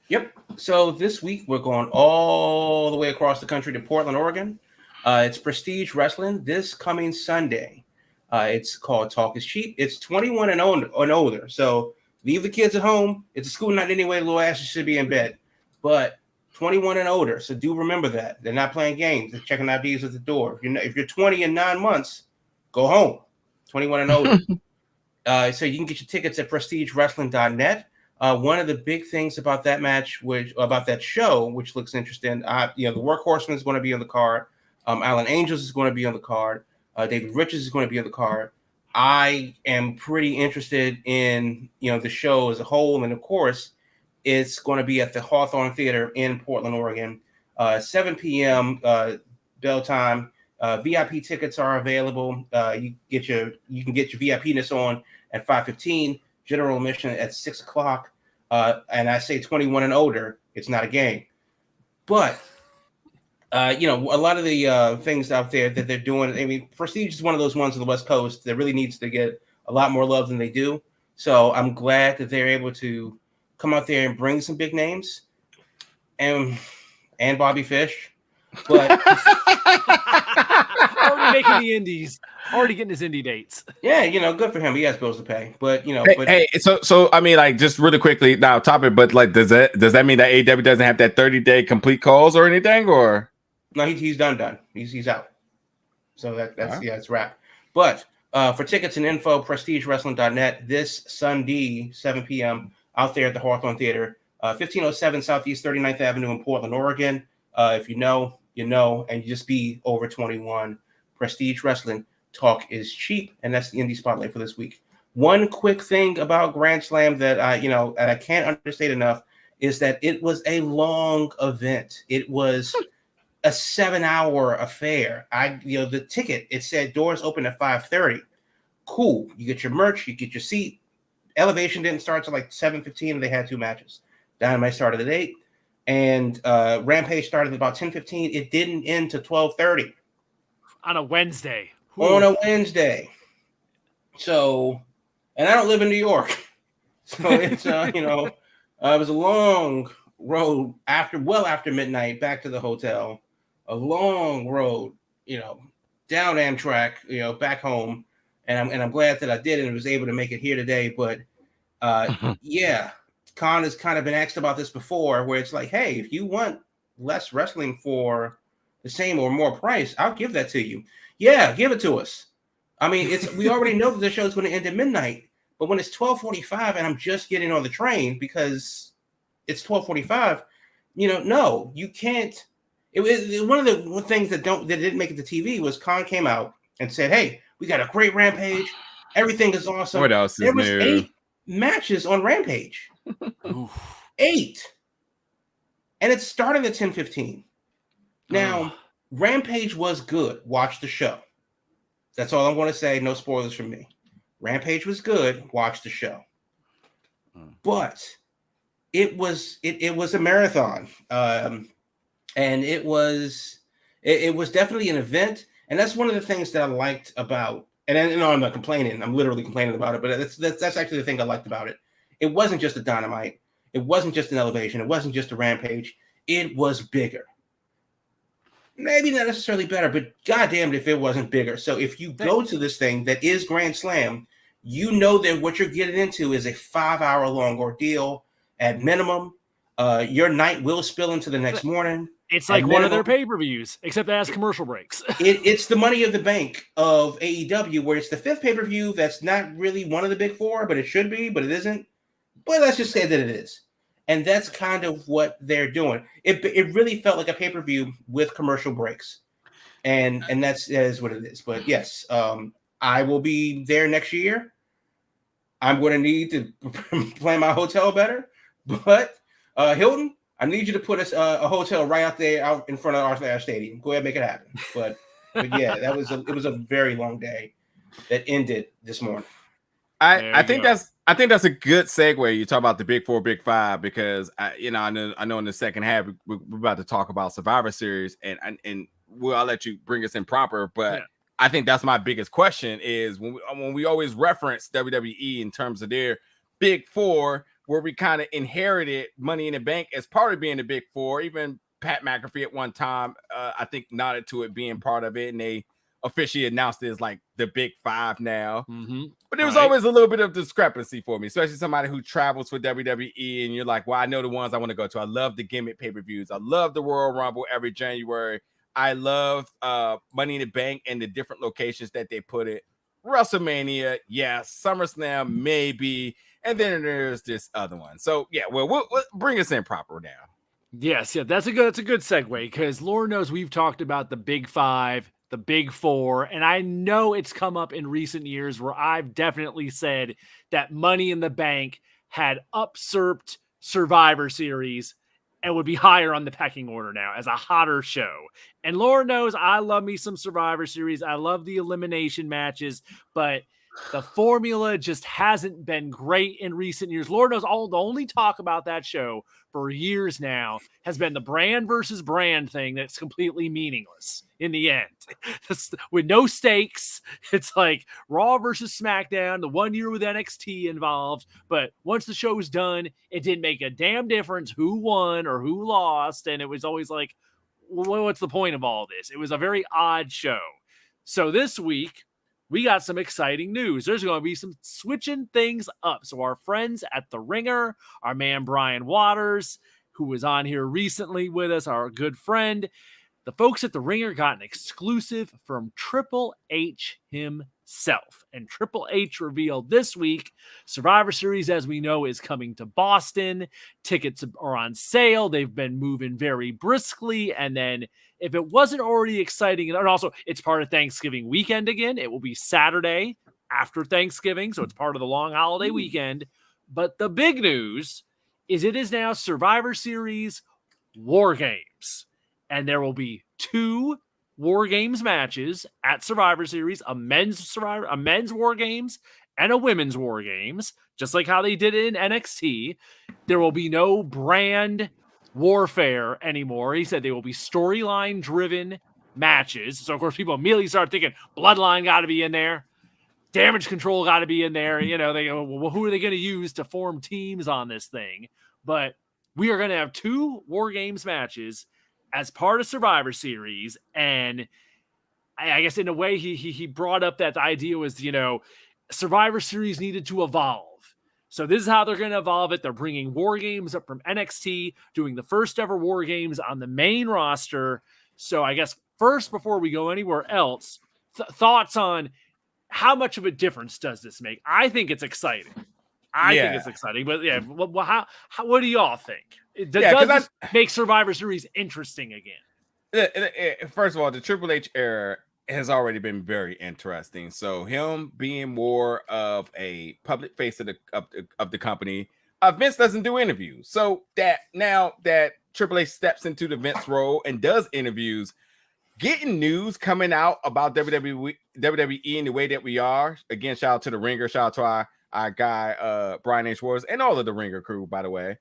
Yep. So this week we're going all the way across the country to Portland, Oregon. It's Prestige Wrestling this coming Sunday. It's called Talk is Cheap. It's 21 and older. So leave the kids at home. It's a school night anyway. Little asses should be in bed. But 21 and older, so do remember that. They're not playing games. They're checking IDs at the door. If you're 20 and 9 months, go home. 21 and older. So you can get your tickets at prestigewrestling.net. One of the big things about that match, about that show, which looks interesting, the Workhorseman is going to be on the card. Alan Angels is going to be on the card. David Richards is going to be on the card. I am pretty interested in the show as a whole, and of course, It's going to be at the Hawthorne Theater in Portland, Oregon. 7 p.m. Bell time. VIP tickets are available. You can get your VIP-ness on at 5:15. General admission at 6 o'clock. And I say 21 and older. It's not a game. But a lot of the things out there that they're doing. I mean, Prestige is one of those ones on the West Coast that really needs to get a lot more love than they do. So I'm glad that they're able to come out there and bring some big names, and Bobby Fish. But already making the indies, already getting his indie dates. Yeah, good for him. He has bills to pay. But so I mean, like, just really quickly now, topic. But like, does that mean that AEW doesn't have that 30-day complete calls or anything, or no? He's done. He's out. So that's it's wrap. But for tickets and info, prestigewrestling.net this Sunday, 7 p.m. out there at the Hawthorne Theater, 1507 Southeast 39th Avenue in Portland, Oregon. If you know, and you just be over 21. Prestige Wrestling talk is cheap, and that's the indie spotlight for this week. One quick thing about Grand Slam that I can't understate enough is that it was a long event. It was a 7-hour affair. The ticket, it said doors open at 5:30. Cool. You get your merch, you get your seat. Elevation didn't start till like 7:15, and they had 2 matches. Dynamite started at 8, and Rampage started at about 10:15. It didn't end to 12:30 on a Wednesday. Ooh. On a Wednesday. So, and I don't live in New York, so it's it was a long road after midnight back to the hotel. A long road, down Amtrak, back home, and I'm glad that I did and was able to make it here today. But yeah, Khan has kind of been asked about this before, where it's like, hey, if you want less wrestling for the same or more price, I'll give that to you. Yeah, give it to us. I mean, we already know that the show is going to end at midnight, but when it's 12:45 and I'm just getting on the train because it's 12:45, no, you can't. It was one of the things that didn't make it to TV was Khan came out and said, "Hey, we got a great Rampage. Everything is awesome." What else is there was new? 8 matches on Rampage. 8, and it started at 10:15. Now, Rampage was good. Watch the show. That's all I'm going to say. No spoilers from me. Rampage was good. Watch the show. But it was a marathon, and it was definitely an event. And that's one of the things that I liked about. And I'm not complaining. I'm literally complaining about it. But that's actually the thing I liked about it. It wasn't just a Dynamite. It wasn't just an Elevation. It wasn't just a Rampage. It was bigger. Maybe not necessarily better, but goddamn if it wasn't bigger. So if you go to this thing that is Grand Slam, you know that what you're getting into is a 5-hour-long ordeal at minimum. Your night will spill into the next morning. It's like one of their pay-per-views, except it has commercial breaks. It's the money of the bank of AEW, where it's the 5th pay-per-view that's not really one of the big 4, but it should be, but it isn't. But let's just say that it is. And that's kind of what they're doing. It really felt like a pay-per-view with commercial breaks. And that is what it is. But yes, I will be there next year. I'm going to need to plan my hotel better. But Hilton, I need you to put us a hotel right out in front of our stadium. Go ahead and make it happen. But yeah, it was a very long day that ended this morning. I think that's a good segue. You talk about the big 4, big 5, because I know in the second half we're about to talk about Survivor Series, and I'll let you bring us in proper. But I think that's my biggest question is when we always reference WWE in terms of their big 4, where we kind of inherited Money in the Bank as part of being the big 4. Even Pat McAfee at one time, I think, nodded to it being part of it, and they officially announced it as like the big 5 now. But there was always a little bit of discrepancy for me, especially somebody who travels for WWE, and you're like, well, I know the ones I want to go to. I love the gimmick pay-per-views. I love the Royal Rumble every January. I love Money in the Bank and the different locations that they put it. WrestleMania, yes. SummerSlam, maybe. And then there's this other one. So yeah, we'll bring us in proper now. Yes, that's a good segue, because Lord knows we've talked about the big 5, the big 4, and I know it's come up in recent years where I've definitely said that Money in the Bank had usurped Survivor Series and would be higher on the pecking order now as a hotter show. And Lord knows I love me some Survivor Series. I love the elimination matches, but the formula just hasn't been great in recent years. Lord knows the only talk about that show for years now has been the brand versus brand thing that's completely meaningless in the end. With no stakes, it's like Raw versus SmackDown, the 1 year with NXT involved, but once the show's done, it didn't make a damn difference who won or who lost, and it was always like, well, what's the point of all this? It was a very odd show. So this week, we got some exciting news. There's going to be some switching things up. So our friends at The Ringer, our man Brian Waters, who was on here recently with us, our good friend, the folks at The Ringer got an exclusive from Triple H himself. And Triple H revealed this week, Survivor Series, as we know, is coming to Boston. Tickets are on sale. They've been moving very briskly. And then if it wasn't already exciting, and also it's part of Thanksgiving weekend again, it will be Saturday after Thanksgiving. So it's part of the long holiday weekend. But the big news is it is now Survivor Series WarGames. And there will be 2 WarGames matches at Survivor Series, a men's WarGames and a women's WarGames, just like how they did it in NXT. There will be no brand warfare anymore. He said they will be storyline driven matches. So of course people immediately start thinking Bloodline got to be in there, Damage Control got to be in there. You know, they go, well, who are they going to use to form teams on this thing? But we are going to have 2 WarGames matches as part of Survivor Series. And I guess in a way he brought up that the idea was, you know, Survivor Series needed to evolve. So this is how they're going to evolve it. They're bringing WarGames up from NXT, doing the first ever WarGames on the main roster. So I guess first, before we go anywhere else, thoughts on how much of a difference does this make? I think it's exciting. I think it's exciting, but yeah, how what do y'all think? Does this make Survivor Series interesting again? First of all, the Triple H era has already been very interesting. So him being more of a public face of the company, Vince doesn't do interviews. So that now that Triple H steps into the Vince role and does interviews, getting news coming out about WWE in the way that we are. Again, shout out to the Ringer, shout out to our guy Brian H. Wars and all of the Ringer crew, by the way.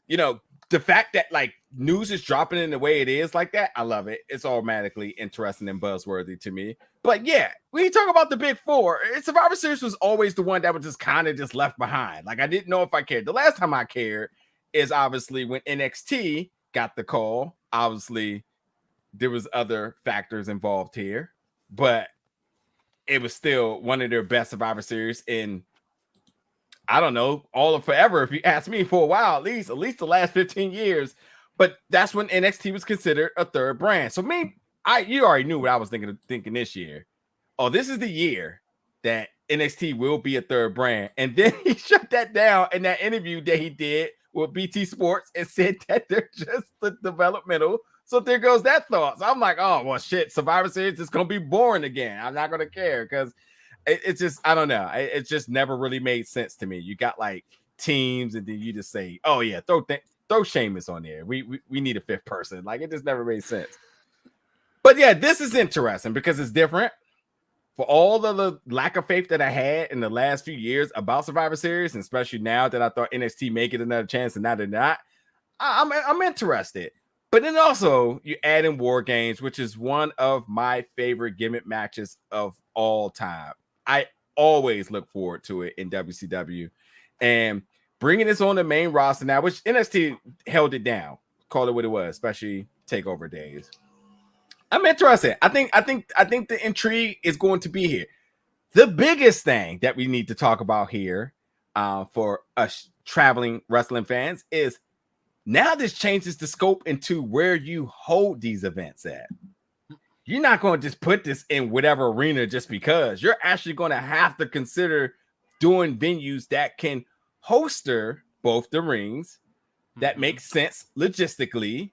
You know, the fact that like news is dropping in the way it is like that, I love it. It's automatically interesting and buzzworthy to me. But yeah, when you talk about the big 4, Survivor Series was always the one that was just kind of just left behind. Like I didn't know if I cared. The last time I cared is obviously when NXT got the call. Obviously, there was other factors involved here, but it was still one of their best Survivor Series in, I don't know, all of forever. If you ask me, for a while, at least the last 15 years. But that's when NXT was considered a third brand. So you already knew what I was thinking this year. Oh, this is the year that NXT will be a third brand. And then he shut that down in that interview that he did with BT Sports and said that they're just the developmental. So there goes that thought. So I'm like, oh, well, shit, Survivor Series is going to be boring again. I'm not going to care because it's just, I don't know. It just never really made sense to me. You got like teams and then you just say, oh, yeah, throw Sheamus on there. We need a 5th person. Like it just never made sense. But yeah, this is interesting because it's different. For all of the lack of faith that I had in the last few years about Survivor Series, and especially now that I thought NXT may get another chance and now they're not, I'm interested. But then also you add in WarGames, which is one of my favorite gimmick matches of all time. I always look forward to it in WCW, and bringing this on the main roster now, which NXT held it down, call it what it was, especially takeover days. I'm interested. I think the intrigue is going to be here. The biggest thing that we need to talk about here for us traveling wrestling fans is now this changes the scope into where you hold these events at. You're not going to just put this in whatever arena just because. You're actually going to have to consider doing venues that can hoster both the rings, that makes sense logistically,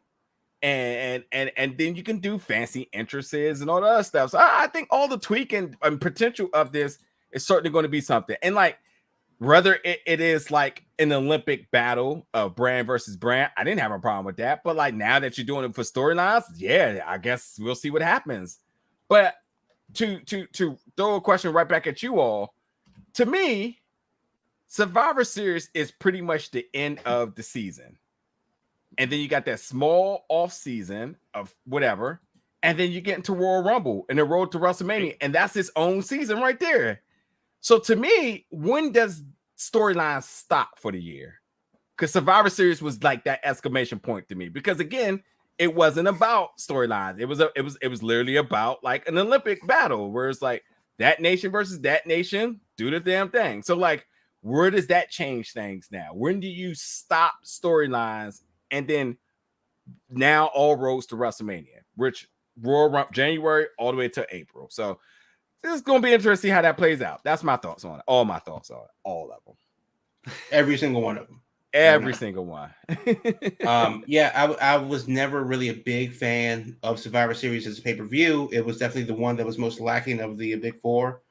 and then you can do fancy entrances and all the other stuff. So I think all the tweaking and potential of this is certainly going to be something. And like whether it is like an Olympic battle of brand versus brand, I didn't have a problem with that. But like now that you're doing it for storylines, yeah, I guess we'll see what happens. But to throw a question right back at you all, to me, Survivor Series is pretty much the end of the season. And then you got that small off season of whatever. And then you get into Royal Rumble and the road to WrestleMania. And that's its own season right there. So to me, when does storyline stop for the year? Because Survivor Series was like that exclamation point to me. Because again, it wasn't about storylines. It was literally about like an Olympic battle where it's like that nation versus that nation, do the damn thing. So like, where does that change things now? When do you stop storylines and then now all roads to WrestleMania, which Royal Rumble January all the way to April. So this is going to be interesting to see how that plays out. That's my thoughts on it. All my thoughts on it. All of them. Every single one of them. Every single one. Yeah, I was never really a big fan of Survivor Series as a pay-per-view. It was definitely the one that was most lacking of the big four.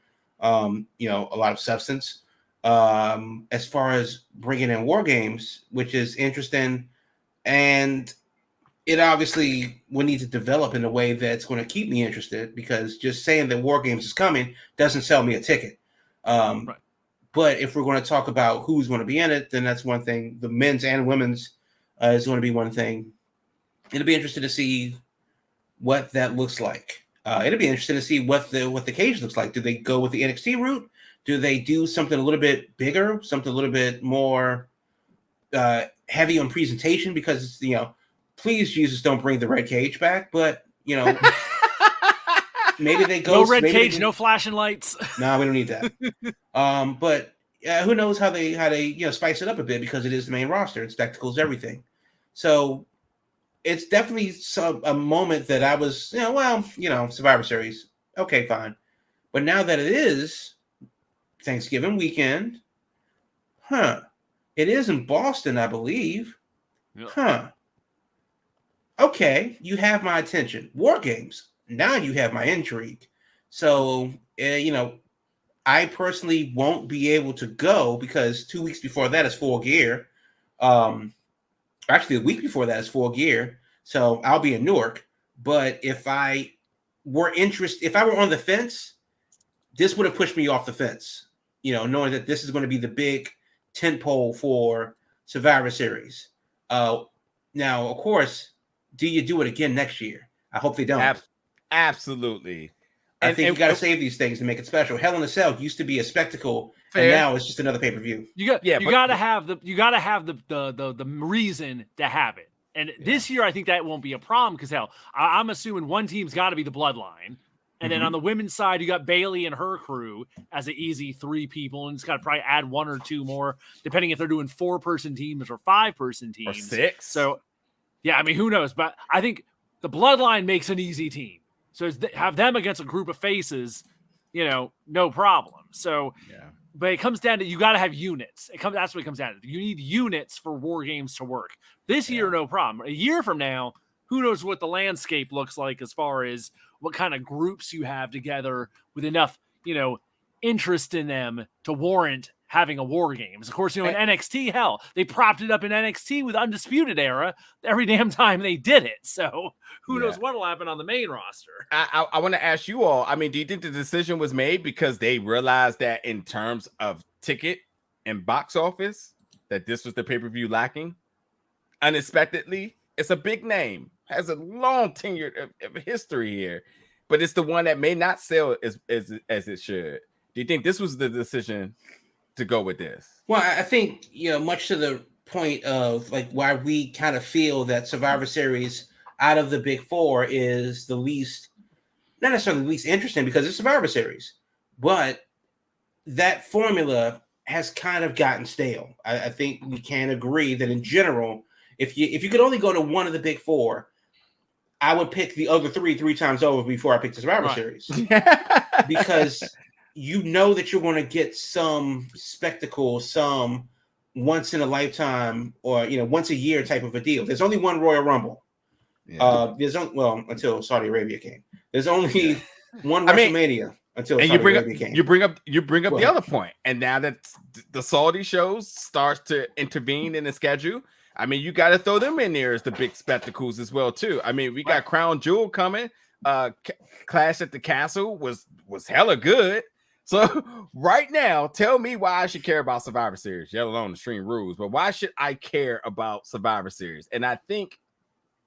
A lot of substance. As far as bringing in WarGames, which is interesting, and it obviously will need to develop in a way that's going to keep me interested, because just saying that WarGames is coming doesn't sell me a ticket. Right. But if we're going to talk about who's going to be in it, then that's one thing. The men's and women's is going to be one thing. It'll be interesting to see what that looks like. It'll be interesting to see what the cage looks like. Do they go with the NXT route? Do they do something a little bit bigger, something a little bit more heavy on presentation? Because, please, Jesus, don't bring the red cage back. But, maybe they go. No red cage, no flashing lights. No, we don't need that. But who knows how they spice it up a bit, because it is the main roster and spectacles everything. So it's definitely a moment that I was, Survivor Series. Okay, fine. But now that it is Thanksgiving weekend, it is in Boston, I believe. Yep. Okay, you have my attention. WarGames. Now you have my intrigue. So, I personally won't be able to go because 2 weeks before that is Full Gear. Actually, a week before that is Full Gear. So I'll be in Newark. But if I were on the fence, this would have pushed me off the fence. Knowing that this is going to be the big tentpole for Survivor Series. Now, of course, do you do it again next year? I hope they don't. Absolutely. I think you got to save these things to make it special. Hell in a Cell used to be a spectacle, and now it's just another pay-per-view. You got to have the reason to have it. And this year, I think that won't be a problem, because I'm assuming one team's got to be the Bloodline. And then on the women's side, you got Bailey and her crew as an easy 3 people, and it's got to probably add 1 or 2 more, depending if they're doing 4-person teams or 5-person teams. Or 6. So, yeah, I mean, who knows? But I think the Bloodline makes an easy team. So have them against a group of faces, no problem. So, but it comes down to, you got to have units. That's what it comes down to. You need units for WarGames to work. This year, no problem. A year from now, who knows what the landscape looks like as far as what kind of groups you have together with enough, interest in them to warrant having a WarGames. Of course, in NXT, they propped it up in NXT with Undisputed Era every damn time they did it. So who knows what'll happen on the main roster. I want to ask you all, I mean, do you think the decision was made because they realized that in terms of ticket and box office, that this was the pay-per-view lacking? Unexpectedly, it's a big name, has a long tenure of history here, but it's the one that may not sell as it should. Do you think this was the decision to go with this? Well, I think, much to the point of like why we kind of feel that Survivor Series out of the big four is the least, not necessarily the least interesting, because it's Survivor Series, but that formula has kind of gotten stale. I think we can agree that in general, if you could only go to one of the big four, I would pick the other 3 times over before I pick the Survivor Series. Because that you're going to get some spectacle, some once in a lifetime or once a year type of a deal. There's only one Royal Rumble. Until Saudi Arabia came. There's only one WrestleMania. until And Saudi Arabia came. you bring up Go the ahead. other point, and now that the Saudi shows starts to intervene in the schedule, I mean, you got to throw them in there as the big spectacles as well too. I mean, we got Crown Jewel coming. Clash at the Castle was hella good. So right now, tell me why I should care about Survivor Series, let alone Extreme Rules. But why should I care about Survivor Series? And I think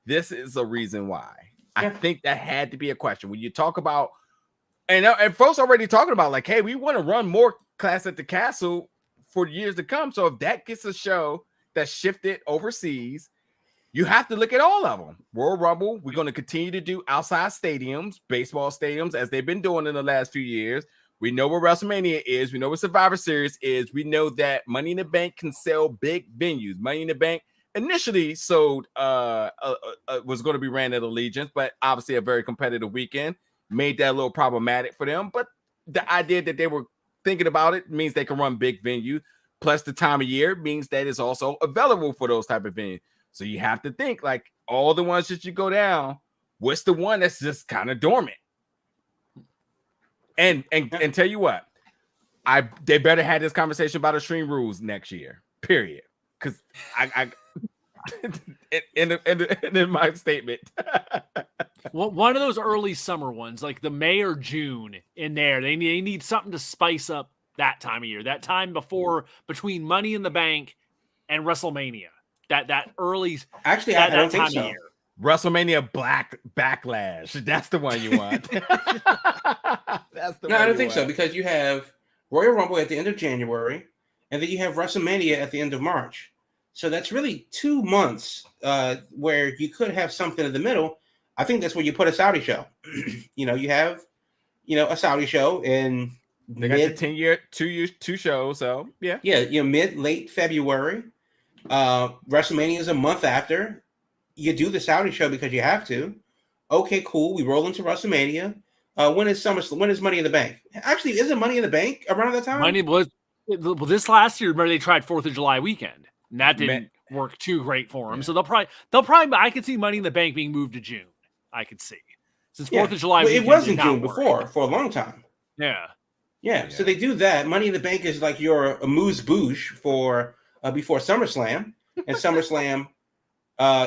this is a reason why. I think that had to be a question when you talk about. And folks already talking about like, hey, we want to run more Clash at the Castle for years to come. So if that gets a show that's shifted overseas, you have to look at all of them. Royal Rumble, we're going to continue to do outside stadiums, baseball stadiums, as they've been doing in the last few years. We know what WrestleMania is. We know what Survivor Series is. We know that Money in the Bank can sell big venues. Money in the Bank initially sold was going to be ran at Allegiance, but obviously a very competitive weekend made that a little problematic for them. But the idea that they were thinking about it means they can run big venues. Plus the time of year means that it's also available for those type of venues. So you have to think like all the ones that you go down, what's the one that's just kind of dormant? And tell you what, they better have this conversation about Extreme Rules next year. Period. Because I in my statement. Well, one of those early summer ones, like the May or June in there, they need something to spice up that time of year, that time between Money in the Bank and WrestleMania. That early, actually, I don't think so. WrestleMania Backlash. That's the one you want. That's the one. I don't think so because you have Royal Rumble at the end of January, and then you have WrestleMania at the end of March. So that's really 2 months where you could have something in the middle. I think that's where you put a Saudi show. You have a Saudi show in they got the 10-year, 2 shows. So yeah, late February. WrestleMania is a month after. You do the Saudi show because you have to. Okay, cool. We roll into WrestleMania. When is SummerSlam? When is Money in the Bank? Actually, isn't Money in the Bank around that time? Money was this last year. Remember they tried 4th of July weekend, and that didn't work too great for them. Yeah. So they'll probably. I could see Money in the Bank being moved to June. I could see since 4th of July. Well, it was in June before for a long time. Yeah. So they do that. Money in the Bank is like your amuse bouche for before SummerSlam, and SummerSlam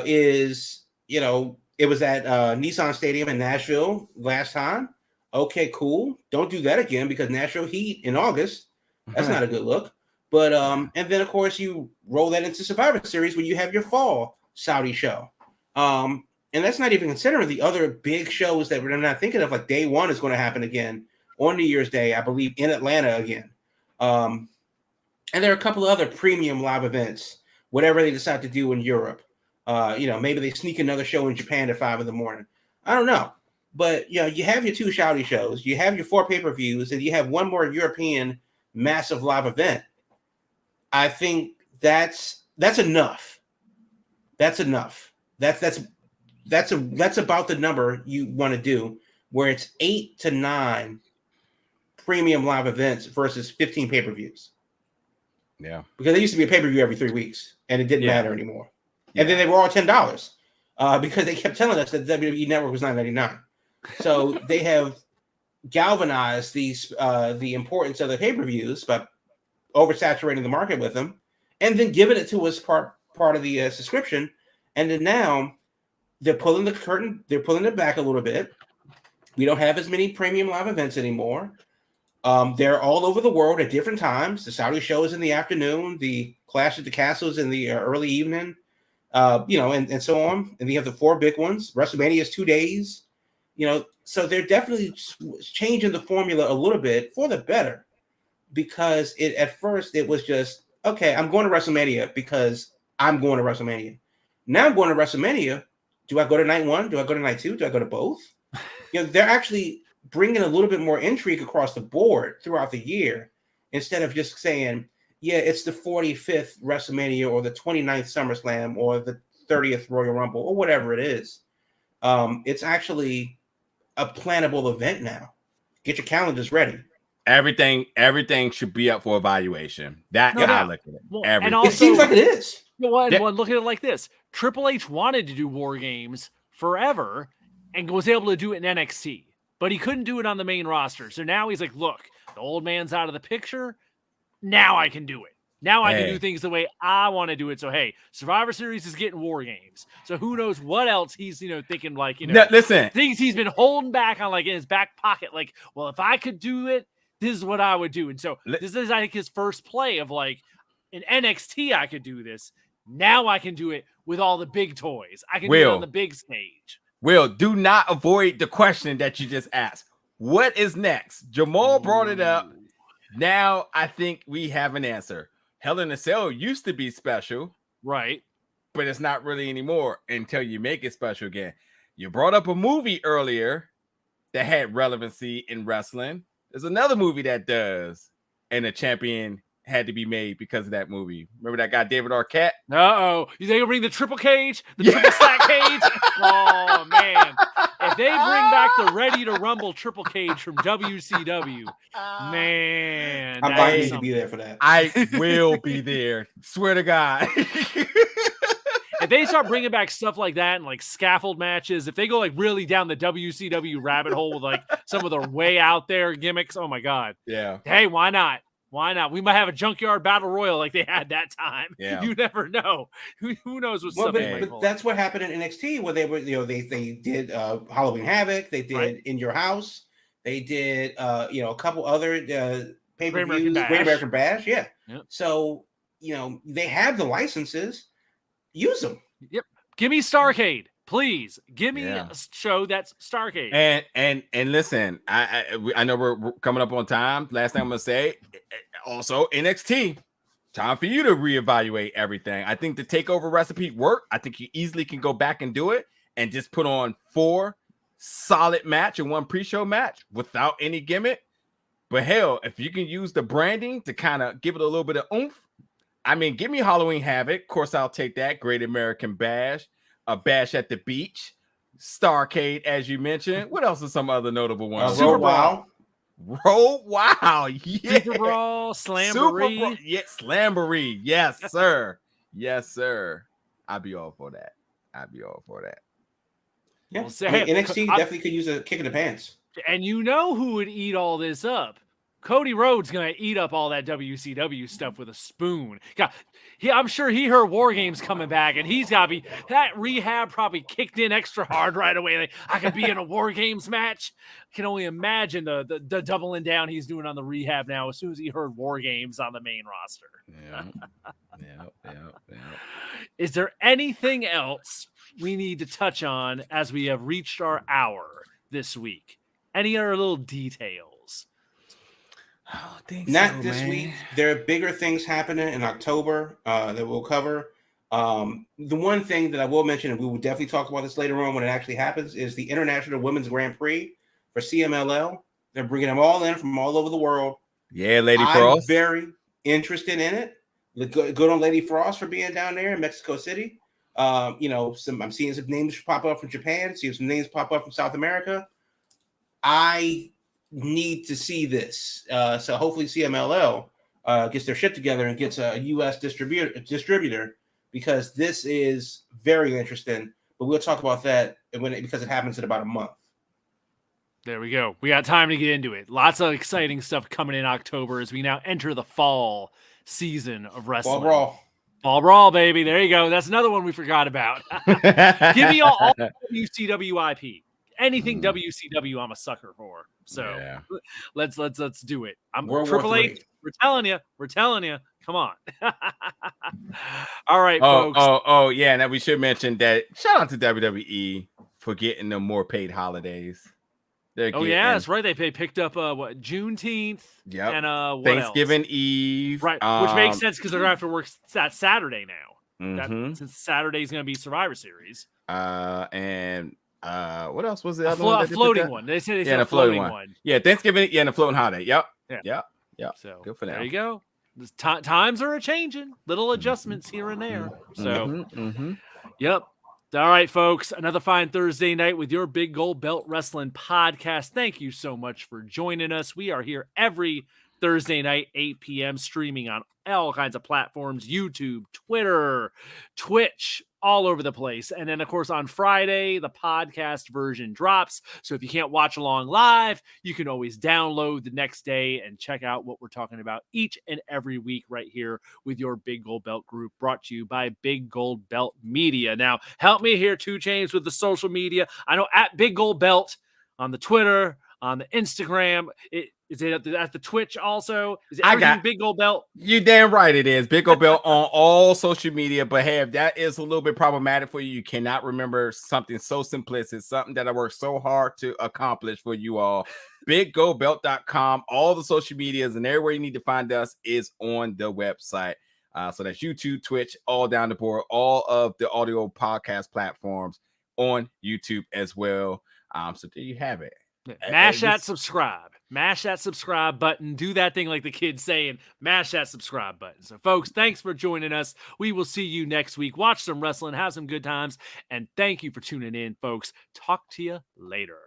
is it was at Nissan Stadium in Nashville last time. Okay, cool. Don't do that again because Nashville Heat in August. That's not a good look. But and then of course you roll that into Survivor Series when you have your fall Saudi show. And that's not even considering the other big shows that we're not thinking of. Like Day One is going to happen again on New Year's Day, I believe, in Atlanta again. And there are a couple of other premium live events, whatever they decide to do in Europe. Maybe they sneak another show in Japan at 5 a.m. I don't know. But, you have your 2 Saudi shows, you have your 4 pay-per-views, and you have one more European massive live event. I think that's enough. That's enough. That's about the number you want to do, where it's 8 to 9 premium live events versus 15 pay-per-views. Yeah. Because there used to be a pay-per-view every 3 weeks, and it didn't matter anymore. And then they were all $10 because they kept telling us that WWE Network was $9.99. So they have galvanized the importance of the pay-per-views by oversaturating the market with them, and then giving it to us part of the subscription. And then now they're pulling the curtain, they're pulling it back a little bit. We don't have as many premium live events anymore. They're all over the world at different times. The Saudi show is in the afternoon. The Clash at the Castle is in the early evening. And so on. And you have the 4 big ones. WrestleMania is 2 days. So they're definitely changing the formula a little bit for the better, because at first it was just, okay, I'm going to WrestleMania because I'm going to WrestleMania. Now I'm going to WrestleMania. Do I go to night 1? Do I go to night 2? Do I go to both? They're actually bringing a little bit more intrigue across the board throughout the year, instead of just saying, yeah, it's the 45th WrestleMania or the 29th SummerSlam or the 30th Royal Rumble or whatever it is. It's actually a plannable event now. Get your calendars ready. Everything should be up for evaluation. I look at it. Well, and also, it seems like it is. Well, look at it like this. Triple H wanted to do WarGames forever and was able to do it in NXT. but he couldn't do it on the main roster. So now he's like, look, the old man's out of the picture. Now I can do it. Now I can do things the way I want to do it. So, hey, Survivor Series is getting WarGames. So who knows what else he's, thinking like, listen, things he's been holding back on like in his back pocket. Like, well, if I could do it, this is what I would do. And so this is, I think, his first play of like in NXT, I could do this. Now I can do it with all the big toys. I can do it on the big stage. Will, do not avoid the question that you just asked. What is next? Jamal brought it up. Now I think we have an answer. Hell in a Cell used to be special, right? But it's not really anymore until you make it special again. You brought up a movie earlier that had relevancy in wrestling. There's another movie that does, and a champion had to be made because of that movie. Remember that guy David Arquette? Uh-oh. You think they'll bring the triple cage? The triple stack cage? Oh, man. If they bring back the Ready to Rumble triple cage from WCW, man. I'm dying to be there for that. I will be there. Swear to God. If they start bringing back stuff like that and like scaffold matches, if they go like really down the WCW rabbit hole with like some of their way out there gimmicks, oh my God. Yeah. Hey, why not? Why not? We might have a junkyard battle royal like they had that time. Yeah. You never know. Who knows what's but that's what happened in NXT where they were, they did Halloween Havoc, they did In Your House, they did a couple other pay-per-views, Great American Bash. Yeah. Yep. So, they have the licenses. Use them. Yep. Give me Starrcade. Please give me a show that's Starrcade. And listen, I know we're coming up on time. Last thing I'm gonna say, also NXT, time for you to reevaluate everything. I think the takeover recipe worked. I think you easily can go back and do it and just put on 4 solid match and 1 pre-show match without any gimmick. But hell, if you can use the branding to kind of give it a little bit of oomph, I mean, give me Halloween Havoc. Of course, I'll take that. Great American Bash. A Bash at the Beach, Starrcade, as you mentioned. What else are some other notable ones? Super Brawl. Wow. Yeah. Super Brawl, Slamboree. Yeah, Slamboree. Yes, sir. Yes, sir. I'd be all for that. Yeah. Well, NXT definitely could use a kick in the pants. And you know who would eat all this up? Cody Rhodes gonna eat up all that WCW stuff with a spoon. God, I'm sure he heard WarGames coming back, and he's gotta be that rehab probably kicked in extra hard right away. Like, I could be in a WarGames match. I can only imagine the doubling down he's doing on the rehab now as soon as he heard WarGames on the main roster. Yeah. Is there anything else we need to touch on as we have reached our hour this week? Any other little details? Not this week. There are bigger things happening in October that we'll cover. The one thing that I will mention, and we will definitely talk about this later on when it actually happens, is the International Women's Grand Prix for CMLL. They're bringing them all in from all over the world. Yeah, Lady Frost. I'm very interested in it. Good on Lady Frost for being down there in Mexico City. I'm seeing some names pop up from Japan, seeing some names pop up from South America. I need to see this. So hopefully CMLL gets their shit together and gets a U.S. distributor because this is very interesting. But we'll talk about that because it happens in about a month. There we go. We got time to get into it. Lots of exciting stuff coming in October as we now enter the fall season of wrestling. Fall Brawl, baby. There you go. That's another one we forgot about. Give me all WCW IP. Anything WCW, I'm a sucker for. So let's do it. I'm Triple H. We're telling you. Come on. All right, folks. Oh, yeah. And we should mention that. Shout out to WWE for getting them more paid holidays. That's right. They picked up Juneteenth. Yep. And Thanksgiving Eve. Right, which makes sense because they're gonna have to work that Saturday now. Since Saturday's gonna be Survivor Series. And what else was the other one? A floating one. They said a floating one. Yeah, Thanksgiving. Yeah, and a floating holiday. Yep. So good for them. There you go. Times are changing. Little adjustments here and there. So, Yep. All right, folks. Another fine Thursday night with your Big Gold Belt Wrestling podcast. Thank you so much for joining us. We are here every Thursday night, 8 p.m., streaming on all kinds of platforms: YouTube, Twitter, Twitch, all over the place. And then, of course, on Friday, the podcast version drops. So if you can't watch along live, you can always download the next day and check out what we're talking about each and every week right here with your Big Gold Belt group, brought to you by Big Gold Belt Media. Now, help me here, 2 Chainz, with the social media. I know at Big Gold Belt on the Twitter, on the Instagram. Is it at the Twitch also? Is it everything Big Gold Belt? You damn right it is. Big Gold Belt on all social media. But hey, if that is a little bit problematic for you, you cannot remember something so simplistic, something that I worked so hard to accomplish for you all. BigGoldBelt.com. All the social medias and everywhere you need to find us is on the website. So that's YouTube, Twitch, all down the board, all of the audio podcast platforms on YouTube as well. So there you have it. Mash that subscribe. Mash that subscribe button. Do that thing like the kids saying, mash that subscribe button. So, folks, thanks for joining us. We will see you next week. Watch some wrestling, have some good times, and thank you for tuning in, folks. Talk to you later.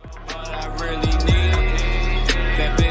All I really need, that